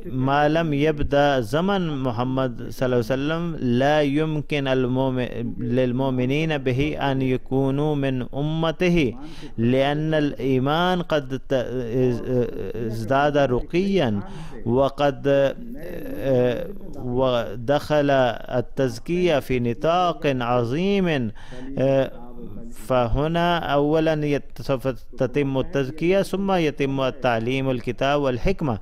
ما لم يبدأ زمن محمد صلى الله عليه وسلم لا يمكن للمؤمنين به أن يكونوا من أمته، لأن الإيمان قد ازداد رقيا وقد ودخل التزكية في نطاق عظيم. فهنا أولا سوف تتم التزكية ثم يتم التعليم الكتاب والحكمة.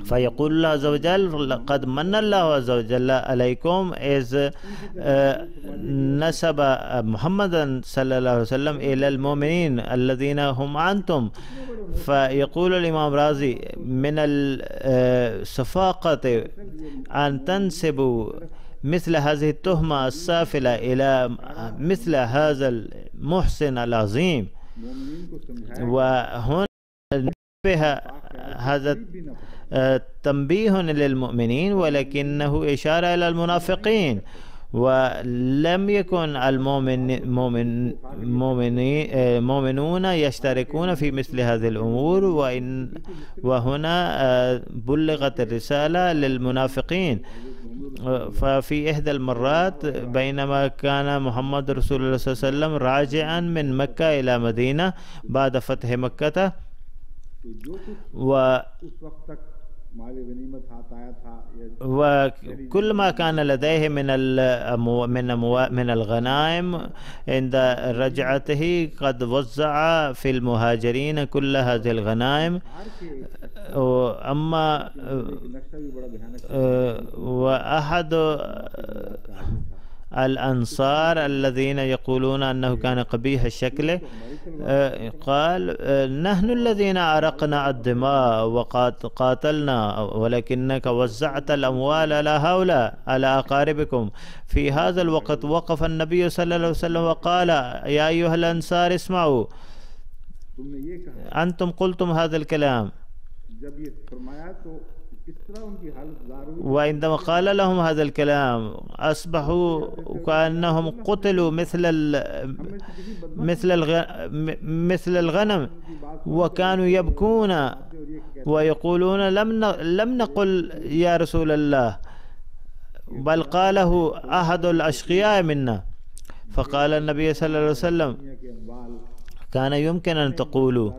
فيقول الله عز وجل قد من الله عز وجل عليكم إذ نسب محمدا صلى الله عليه وسلم إلى المؤمنين الذين هم أنتم. فيقول الإمام رازي من الصفاقة أن تنسبوا مثل هذه التهمة السافلة إلى مثل هذا المحسن العظيم. وهنا هذا تنبيه للمؤمنين ولكنه إشارة إلى المنافقين، ولم يكن المؤمنون يشتركون في مثل هذه الأمور، وهنا بلغت الرسالة للمنافقين. ففي إحدى المرات بينما كان محمد رسول الله صلى الله عليه وسلم راجعا من مكة إلى مدينة بعد فتح مكة، وكل ما كان لديه من الغنائم عند رجعته قد وزع في المهاجرين كل هذه الغنائم. الأنصار الذين يقولون أنه كان قبيح الشكل، قال نحن الذين أرقنا الدماء وقاتلنا، ولكنك وزعت الأموال على هؤلاء على أقاربكم. في هذا الوقت وقف النبي صلى الله عليه وسلم وقال يا أيها الأنصار اسمعوا، أنتم قلتم هذا الكلام. وعندما قال لهم هذا الكلام أصبحوا كأنهم قتلوا مثل الغنم، وكانوا يبكون ويقولون لم نقل يا رسول الله، بل قاله أحد الأشقياء منا. فقال النبي صلى الله عليه وسلم كان يمكن أن تقولوا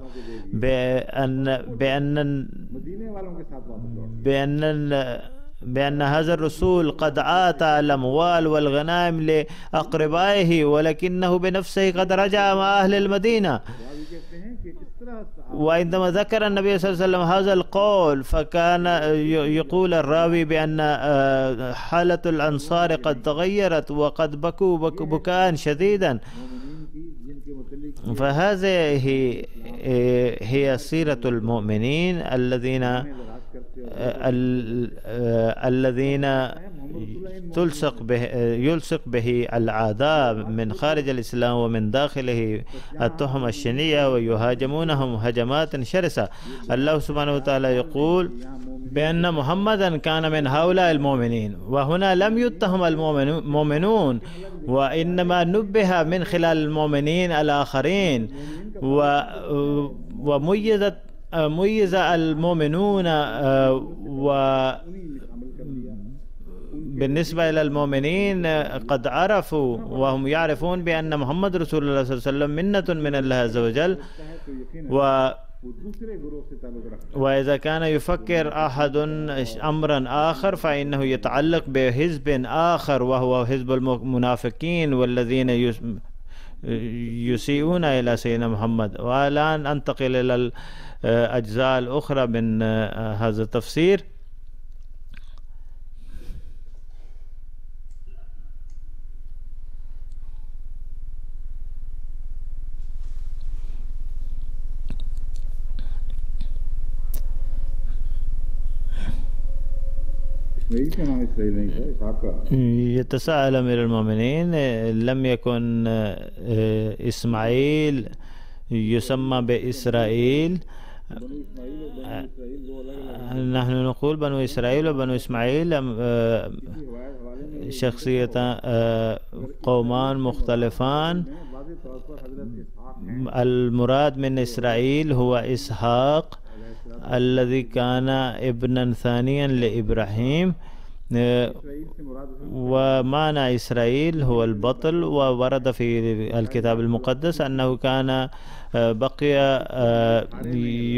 بأن هذا الرسول قد آتى الأموال والغنائم لأقربائه، ولكنه بنفسه قد رجع مع أهل المدينة. وعندما ذكر النبي صلى الله عليه وسلم هذا القول، فكان يقول الراوي بأن حالة الأنصار قد تغيرت وقد بكوا بكاء شديدا. فهذه هي سيرة المؤمنين الذين يلصق به الأعداء من خارج الإسلام ومن داخله التهم الشنيعة، ويهاجمونهم هجمات شرسة. الله سبحانه وتعالى يقول بأن محمدا كان من هؤلاء المؤمنين، وهنا لم يتهم المؤمنون، وإنما نبه من خلال المؤمنين الآخرين، وميز المؤمنون بالنسبة إلى المؤمنين قد عرفوا وهم يعرفون بأن محمد رسول الله صلى الله عليه وسلم منة من الله عز وجل. وإذا كان يفكر أحد أمرا آخر فإنه يتعلق بحزب آخر، وهو حزب المنافقين والذين يسيئون إلى سيدنا محمد. والآن أنتقل إلى الأجزاء الأخرى من هذا التفسير. يتساءل أمير المؤمنين لم يكن إسماعيل يسمى بإسرائيل؟ نحن نقول بنو إسرائيل وبنو إسماعيل شخصية قومان مختلفان. المراد من إسرائيل هو إسحاق الذي كان ابنا ثانيا لإبراهيم، ومعنى إسرائيل هو البطل. وورد في الكتاب المقدس أنه كان بقي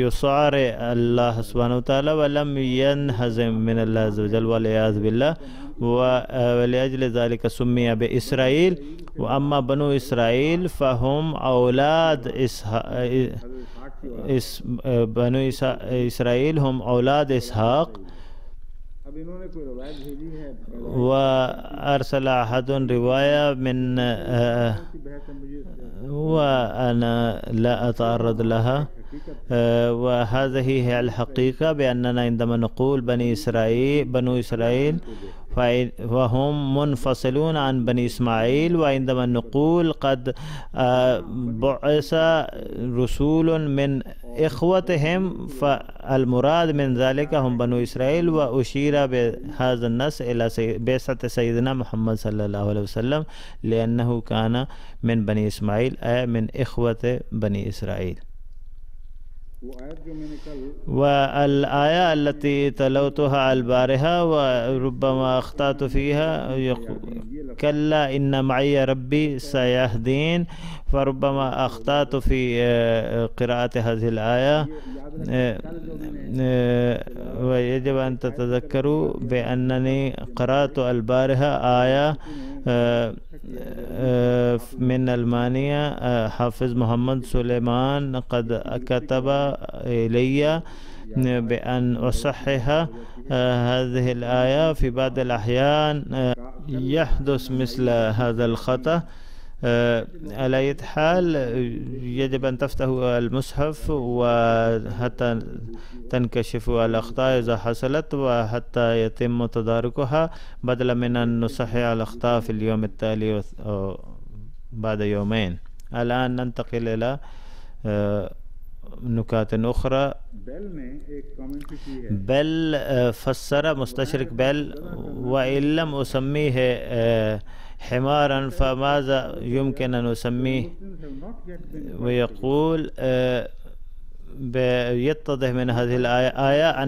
يصارع الله سبحانه وتعالى ولم ينهزم من الله عز وجل والعياذ بالله، ولأجل ذلك سمي بإسرائيل. وأما بنو إسرائيل فهم أولاد بنو إسرائيل هم أولاد إسحاق. وأرسل أحد رواية من وأنا لا أتعرض لها، وهذه هي الحقيقة بأننا عندما نقول بنو إسرائيل فهم منفصلون عن بني إسماعيل، وعندما نقول قد بعث رسول من إخوتهم فالمراد من ذلك هم بنو إسرائيل. وأشير بهذا النص إلى بعثة سيدنا محمد صلى الله عليه وسلم لأنه كان من بني إسماعيل، أي من إخوة بني إسرائيل. والآية التي تلوتها البارحة وربما أخطأت فيها كلا إن معي ربي سيهدين، فربما أخطأت في قراءة هذه الآية. ويجب أن تتذكروا بأنني قرأت البارحة آية من ألمانيا. حافظ محمد سليمان قد كتب إلي بأن أصحح هذه الآية في بعض الأحيان يحدث مثل هذا الخطأ. على أي حال يجب أن تفتحوا المصحف وحتى تنكشفوا الأخطاء إذا حصلت وحتى يتم تداركها، بدلا من أن نصحح الأخطاء في اليوم التالي أو بعد يومين. الآن ننتقل إلى نكات أخرى. بل فسر مستشرق بل، وإن لم أسميه حمارا فماذا يمكن أن أسميه؟ ويقول يتضح من هذه الآية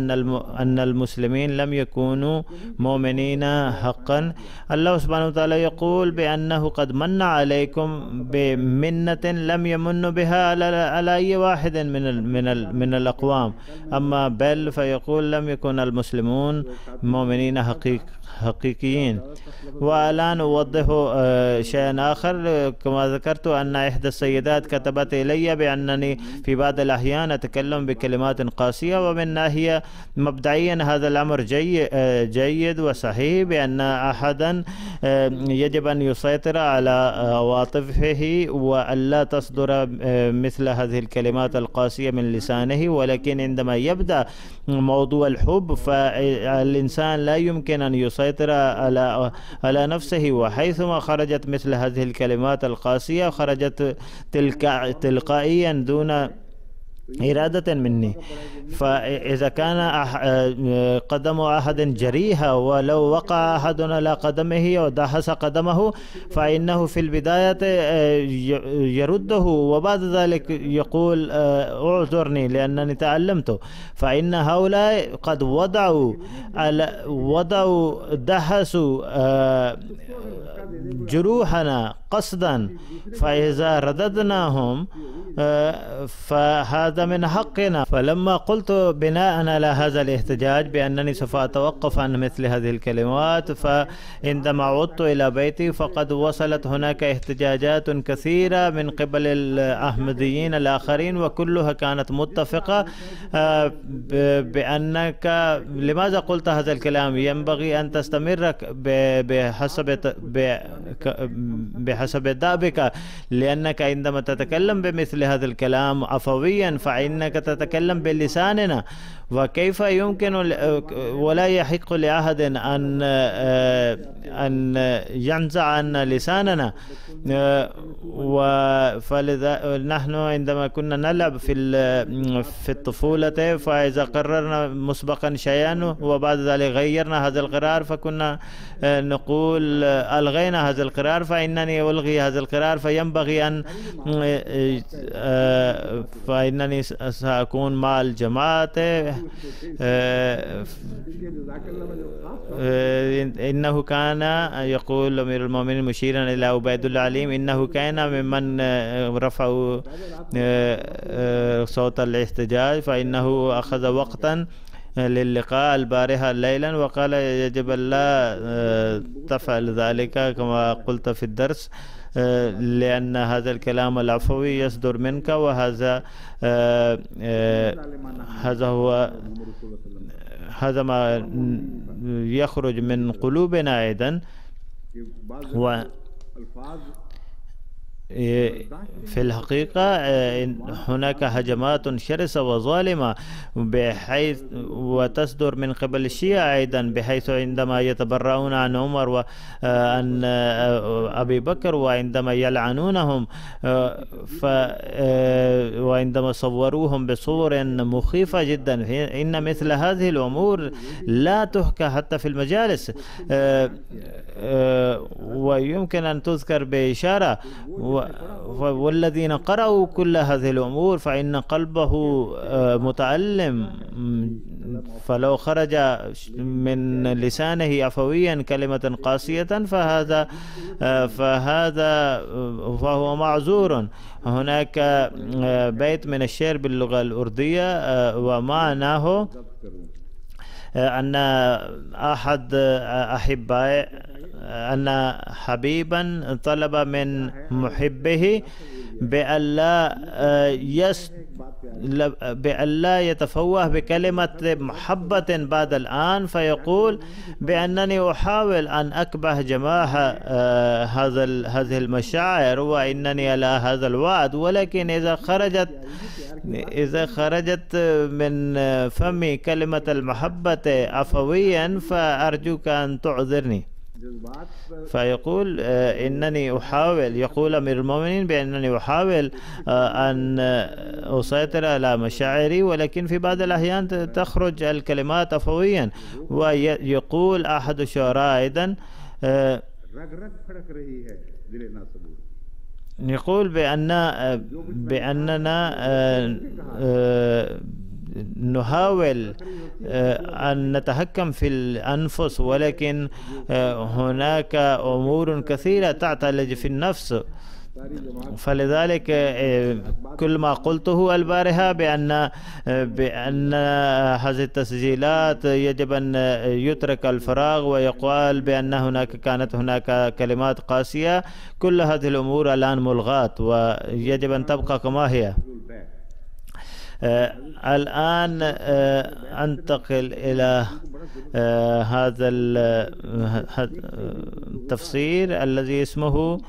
أن المسلمين لم يكونوا مؤمنين حقا. الله سبحانه وتعالى يقول بأنه قد من عليكم بمنة لم يمن بها على أي واحد من الأقوام. أما بل فيقول لم يكن المسلمون مؤمنين حقيقيين. والآن أوضح شيئا آخر. كما ذكرت أن إحدى السيدات كتبت إلي بأنني في بعض الأحيان أتكلم بكلمات قاسية، ومن ناحية مبدئيا هذا الأمر جيد وصحيح، بأن أحدا يجب أن يسيطر على عواطفه وألا تصدر مثل هذه الكلمات القاسية من لسانه. ولكن عندما يبدأ موضوع الحب فالإنسان لا يمكن أن يسيطر على نفسه، وحيثما خرجت مثل هذه الكلمات القاسية خرجت تلقائيا دون إرادة مني. فإذا كان قدم أحد جريحة ولو وقع أحد على قدمه ودحس قدمه فإنه في البداية يرده وبعد ذلك يقول اعذرني لأنني تعلمت. فإن هؤلاء قد وضعوا دحسوا جروحنا قصدا، فإذا رددناهم فهذا من حقنا. فلما قلت بناء على هذا الاحتجاج بأنني سوف أتوقف عن مثل هذه الكلمات، فعندما عدت إلى بيتي فقد وصلت هناك احتجاجات كثيرة من قبل الأحمديين الآخرين، وكلها كانت متفقة بأنك لماذا قلت هذا الكلام، ينبغي أن تستمر بحسب دأبك، لأنك عندما تتكلم بمثل هذا الكلام عفويا فإنك تتكلم بلساننا، وكيف يمكن ولا يحق لأحد أن ينزع عنا لساننا. فلذا نحن عندما كنا نلعب في الطفولة، فإذا قررنا مسبقا شيئا وبعد ذلك غيرنا هذا القرار فكنا نقول ألغينا هذا القرار، فإنني ألغي هذا القرار، فينبغي أن فإنني سأكون مع الجماعة. إنه كان يقول أمير المؤمنين مشيرا إلى عبيد الله عليم إنه كان ممن رفعوا صوت الاحتجاج، فإنه أخذ وقتا للقاء البارحة ليلا وقال يجب ألا تفعل ذلك كما قلت في الدرس، لأن هذا الكلام العفوي يصدر منك، وهذا هذا ما يخرج من قلوبنا أيضا. في الحقيقة هناك هجمات شرسة وظالمة بحيث وتصدر من قبل الشيعة أيضا، بحيث عندما يتبرؤون عن عمر وعن أبي بكر وعندما يلعنونهم وعندما صوروهم بصور مخيفة جدا، إن مثل هذه الأمور لا تحكى حتى في المجالس، ويمكن أن تذكر بإشارة. والذين قرأوا كل هذه الأمور فإن قلبه متألم، فلو خرج من لسانه عفويا كلمة قاسية فهو معذور. هناك بيت من الشعر باللغة الأردية ومعناه أن أحد أحبائي أن حبيبا طلب من محبه بألا يتفوه بكلمة محبة بعد الآن، فيقول بأنني أحاول أن أكبح جماح هذه المشاعر وإنني على هذا الوعد، ولكن إذا خرجت من فمي كلمة المحبة عفويا فأرجوك أن تعذرني. فيقول إنني أحاول، يقول أمير المؤمنين بأنني أحاول أن أسيطر على مشاعري، ولكن في بعض الأحيان تخرج الكلمات عفويا. ويقول أحد الشعراء أيضا يقول بأننا نحاول أن نتحكم في الأنفس، ولكن هناك أمور كثيرة تعتلج في النفس. فلذلك كل ما قلته البارحة بأن هذه التسجيلات يجب أن يترك الفراغ ويقال بأن كانت هناك كلمات قاسية، كل هذه الأمور الآن ملغاة ويجب أن تبقى كما هي. الآن أنتقل إلى هذا التفسير الذي اسمه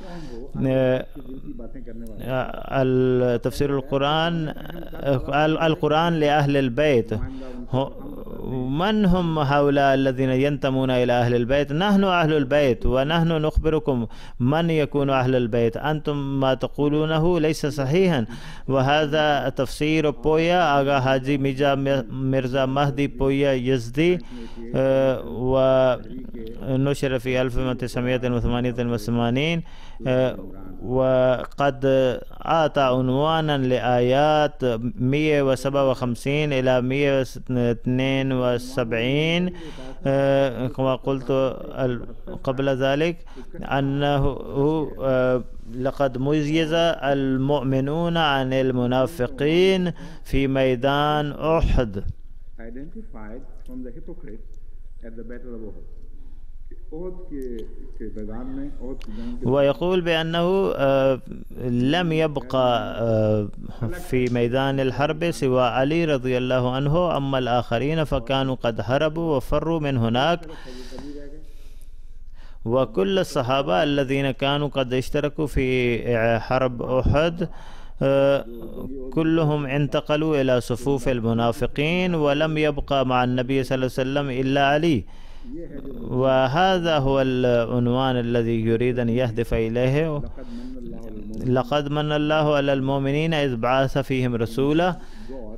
تفسير القرآن لأهل البيت. من هم هؤلاء الذين ينتمون إلى أهل البيت؟ نحن أهل البيت، ونحن نخبركم من يكون أهل البيت. أنتم ما تقولونه ليس صحيحا، وهذا تفسير بويا آغا حاجي مرزا مهدي بويا يزدي، ونشر في 1988، وقد أعطى عنوانا لآيات 157 إلى 172 كما قلت قبل ذلك، أنه لقد ميز المؤمنون عن المنافقين في ميدان أحد. ويقول بأنه لم يبقى في ميدان الحرب سوى علي رضي الله عنه، أما الآخرين فكانوا قد هربوا وفروا من هناك. وكل الصحابة الذين كانوا قد اشتركوا في حرب أحد كلهم انتقلوا إلى صفوف المنافقين، ولم يبقى مع النبي صلى الله عليه وسلم إلا علي. وهذا هو العنوان الذي يريد أن يهدف إليه. لقد من الله على المؤمنين إذ بعث فيهم رسولا.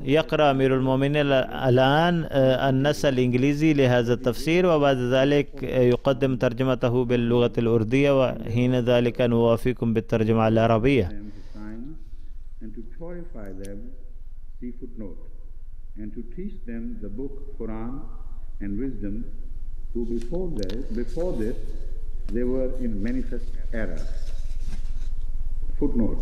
يقرأ أمير المؤمنين الآن النص الإنجليزي لهذا التفسير، وبعد ذلك يقدم ترجمته باللغة الأردية، وحين ذلك نوافيكم بالترجمة العربية. who before this they were in manifest error. Footnote.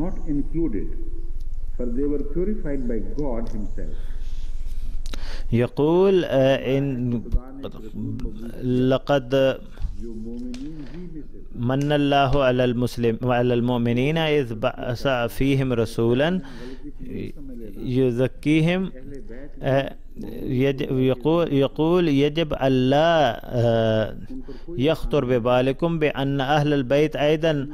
not included, for they were purified by God Himself. يقول لقد من الله على المؤمنين إذ بعث فيهم رسولا يزكيهم. يقول يجب ألا يخطر ببالكم بأن أهل البيت أيضا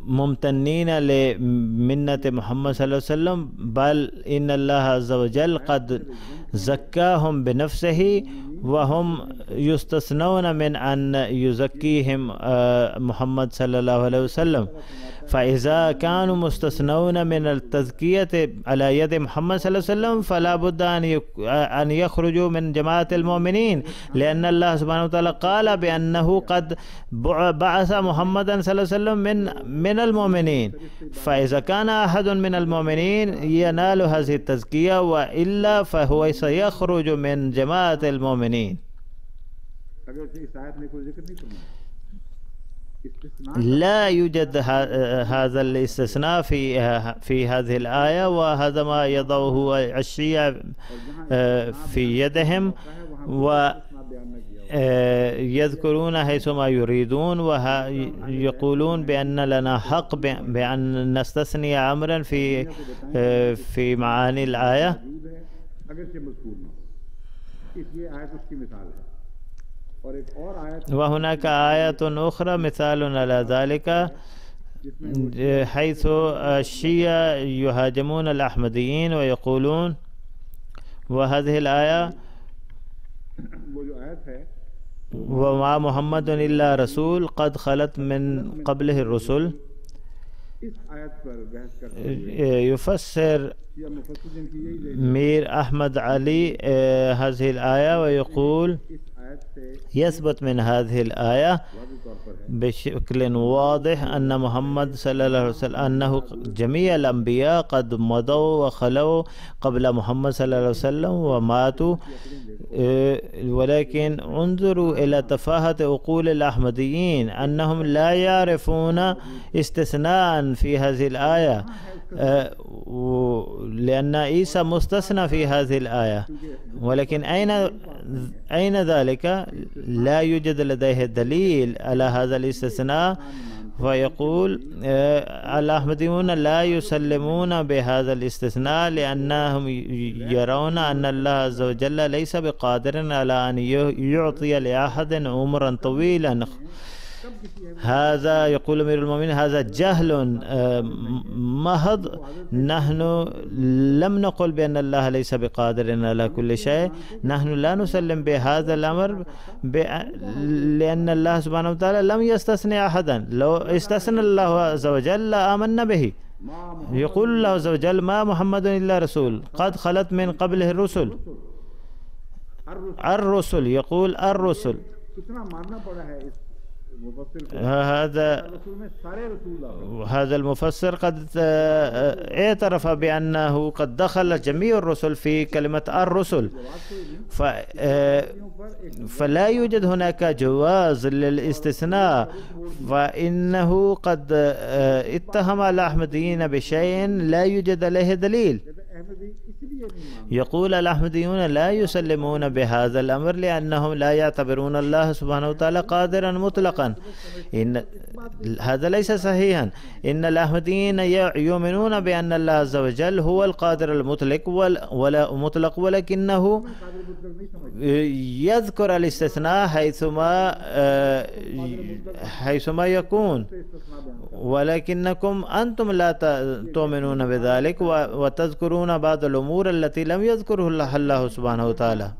ممتنين لمنة محمد صلى الله عليه وسلم، بل إن الله عز وجل قد زكاهم بنفسه، وهم يستثنون من أن يزكيهم محمد صلى الله عليه وسلم. فإذا كانوا مستثنون من التزكية على يد محمد صلى الله عليه وسلم فلا بد أن يخرجوا من جماعة المؤمنين، لأن الله سبحانه وتعالى قال بأنه قد بعث محمدا صلى الله عليه وسلم من المؤمنين. فإذا كان أحد من المؤمنين ينال هذه التزكية، وإلا فهو سيخرج من جماعة المؤمنين. لا يوجد هذا الاستثناء في هذه الآية، وهذا ما يضعه الشيعة في يدهم ويذكرون حيثما يريدون، ويقولون بأن لنا حق بأن نستثني أمرا في معاني الآية. وهناك آية أخرى مثال على ذلك، حيث الشيعة يهاجمون الأحمديين ويقولون، وهذه الآية وما محمد إلا رسول قد خلت من قبله الرسل، يفسر مير أحمد علي هذه الآية ويقول يثبت من هذه الآية بشكل واضح أن محمد صلى الله عليه وسلم أنه جميع الأنبياء قد مضوا وخلوا قبل محمد صلى الله عليه وسلم وماتوا، ولكن انظروا إلى تفاهة عقول الأحمديين أنهم لا يعرفون استثناء في هذه الآية، لأن عيسى مستثنى في هذه الآية، ولكن أين ذلك؟ لا يوجد لديه دليل على هذا الاستثناء. فيقول الأحمديون لا يسلمون بهذا الاستثناء لأنهم يرون أن الله عز وجل ليس بقادر على أن يعطي لأحد عمرا طويلا. هذا يقول أمير المؤمنين هذا جهل محض. نحن لم نقل بأن الله ليس بقادر على كل شيء، نحن لا نسلم بهذا الأمر لأن الله سبحانه وتعالى لم يستثني أحدا. لو استثنى الله عز وجل آمنا به. يقول الله عز وجل ما محمد إلا رسول قد خلت من قبله الرسل. الرسل يقول الرسل. هذا المفسر قد اعترف بأنه قد دخل جميع الرسل في كلمة الرسل، فلا يوجد هناك جواز للاستثناء، فإنه قد اتهم الأحمديين بشيء لا يوجد عليه دليل. يقول الأحمديون لا يسلمون بهذا الأمر لأنهم لا يعتبرون الله سبحانه وتعالى قادرا مطلقا. هذا ليس صحيحا. إن الأحمديين يؤمنون بأن الله عز وجل هو القادر المطلق ولا مطلق، ولكنه يذكر الاستثناء حيثما يكون، ولكنكم أنتم لا تؤمنون بذلك وتذكرون بعض الأمور التي لم يذكرها الله سبحانه وتعالى.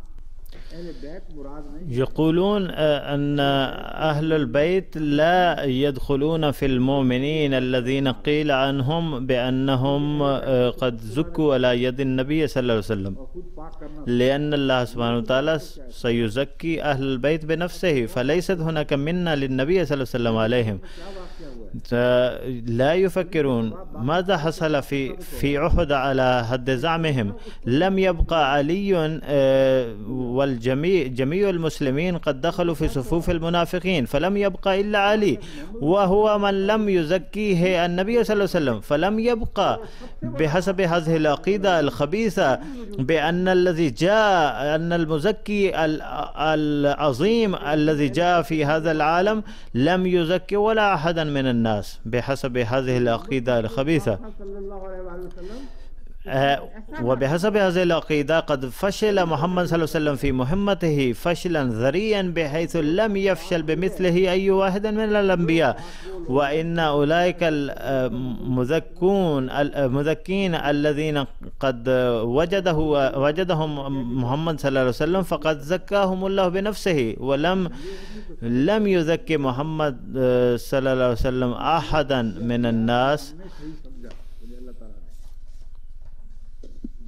يقولون أن أهل البيت لا يدخلون في المؤمنين الذين قيل عنهم بأنهم قد زكوا على يد النبي صلى الله عليه وسلم، لأن الله سبحانه وتعالى سيزكي أهل البيت بنفسه، فليست هناك منة للنبي صلى الله عليه وسلم عليهم. لا يفكرون ماذا حصل في أحد على حد زعمهم. لم يبقى علي جميع المسلمين قد دخلوا في صفوف المنافقين، فلم يبقى إلا علي، وهو من لم يزكيه النبي صلى الله عليه وسلم. فلم يبقى بحسب هذه العقيدة الخبيثة بأن الذي جاء أن المزكي العظيم الذي جاء في هذا العالم لم يزكي ولا أحدا من الناس، بحسب هذه العقيدة الخبيثة. وبحسب هذه العقيدة قد فشل محمد صلى الله عليه وسلم في مهمته فشلا ذريا بحيث لم يفشل بمثله أي واحد من الأنبياء. وإن أولئك المذكين الذين قد وجدهم محمد صلى الله عليه وسلم فقد زكاهم الله بنفسه، لم يزكي محمد صلى الله عليه وسلم أحدا من الناس.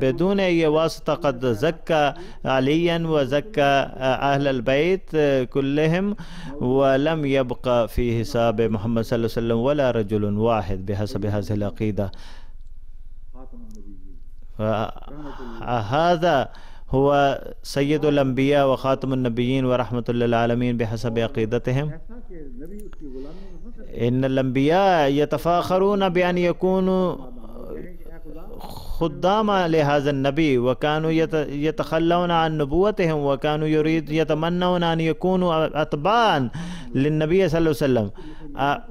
بدون أي واسطة قد زكى عليا وزكى أهل البيت كلهم، ولم يبقى في حساب محمد صلى الله عليه وسلم ولا رجل واحد بحسب هذه العقيدة. هذا هو سيد الأنبياء وخاتم النبيين ورحمة للعالمين بحسب عقيدتهم. إن الأنبياء يتفاخرون بأن يكونوا خداما لهذا النبي، وكانوا يتخلون عن نبوتهم، وكانوا يتمنون أن يكونوا أتباعا للنبي صلى الله عليه وسلم.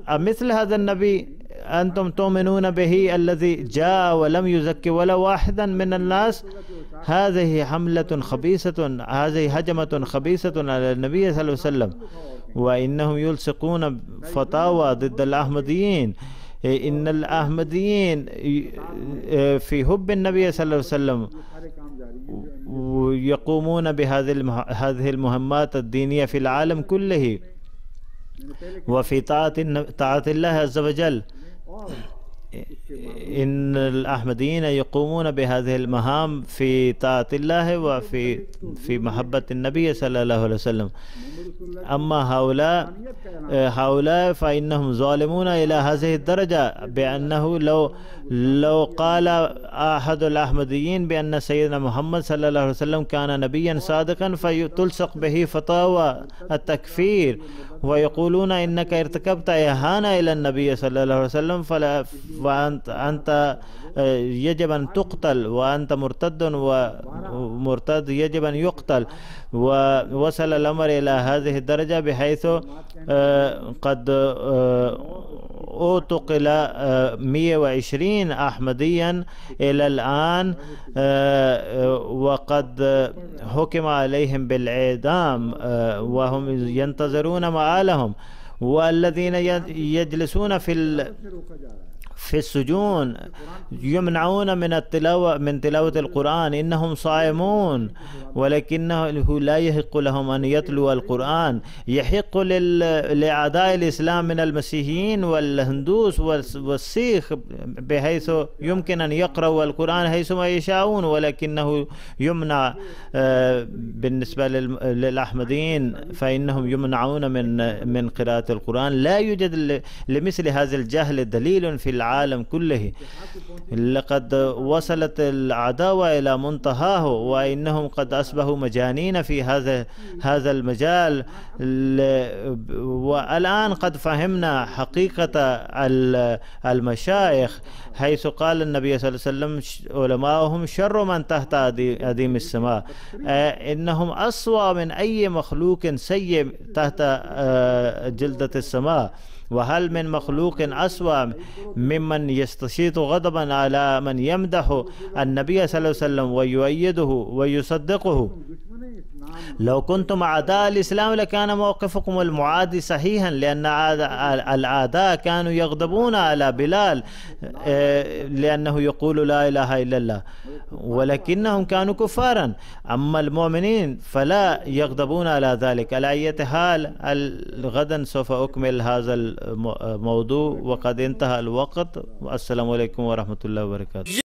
مثل هذا النبي أنتم تؤمنون به الذي جاء ولم يزكي ولا واحدا من الناس؟ هذه حملة خبيثة، هذه هجمة خبيثة على النبي صلى الله عليه وسلم، وإنهم يلصقون فتاوى ضد الأحمديين. إن الأحمديين في حب النبي صلى الله عليه وسلم يقومون بهذه المهمات الدينية في العالم كله وفي طاعة الله عز وجل. إن الأحمديين يقومون بهذه المهام في طاعة الله وفي محبة النبي صلى الله عليه وسلم. أما هؤلاء فإنهم ظالمون إلى هذه الدرجة بأنه لو قال أحد الأحمديين بأن سيدنا محمد صلى الله عليه وسلم كان نبيا صادقا فتلصق به فتاوى التكفير، ويقولون إنك ارتكبت إهانة إلى النبي صلى الله عليه وسلم وأنت يجب أن تقتل، وأنت مرتد ومرتد يجب أن يقتل. ووصل الأمر إلى هذه الدرجة بحيث قد اعتقل 120 أحمديا إلى الآن، وقد حكم عليهم بالإعدام وهم ينتظرون مآلهم. والذين يجلسون في السجون يمنعون من تلاوة القرآن، إنهم صائمون ولكنه لا يحق لهم أن يتلوا القرآن. يحق لأعداء الإسلام من المسيحيين والهندوس والسيخ بحيث يمكن أن يقرأوا القرآن حيثما يشاءون، ولكنه يمنع بالنسبة للأحمديين، فإنهم يمنعون من قراءة القرآن. لا يوجد لمثل هذا الجهل دليل في العالم كله. لقد وصلت العداوة إلى منتهاه، وإنهم قد أصبحوا مجانين في هذا المجال. والآن قد فهمنا حقيقة المشايخ، حيث قال النبي صلى الله عليه وسلم علماؤهم شر من تحت أديم السماء. إنهم أسوأ من أي مخلوق سيء تحت جلدة السماء. وهل من مخلوق أسوأ ممن يستشيط غضبا على من يمدح النبي صلى الله عليه وسلم ويؤيده ويصدقه؟ لو كنتم أعداء الإسلام لكان موقفكم المعادي صحيحا، لأن الأعداء كانوا يغضبون على بلال لأنه يقول لا إله إلا الله، ولكنهم كانوا كفارا. أما المؤمنين فلا يغضبون على ذلك. على أي حال غدا سوف أكمل هذا الموضوع وقد انتهى الوقت. والسلام عليكم ورحمة الله وبركاته.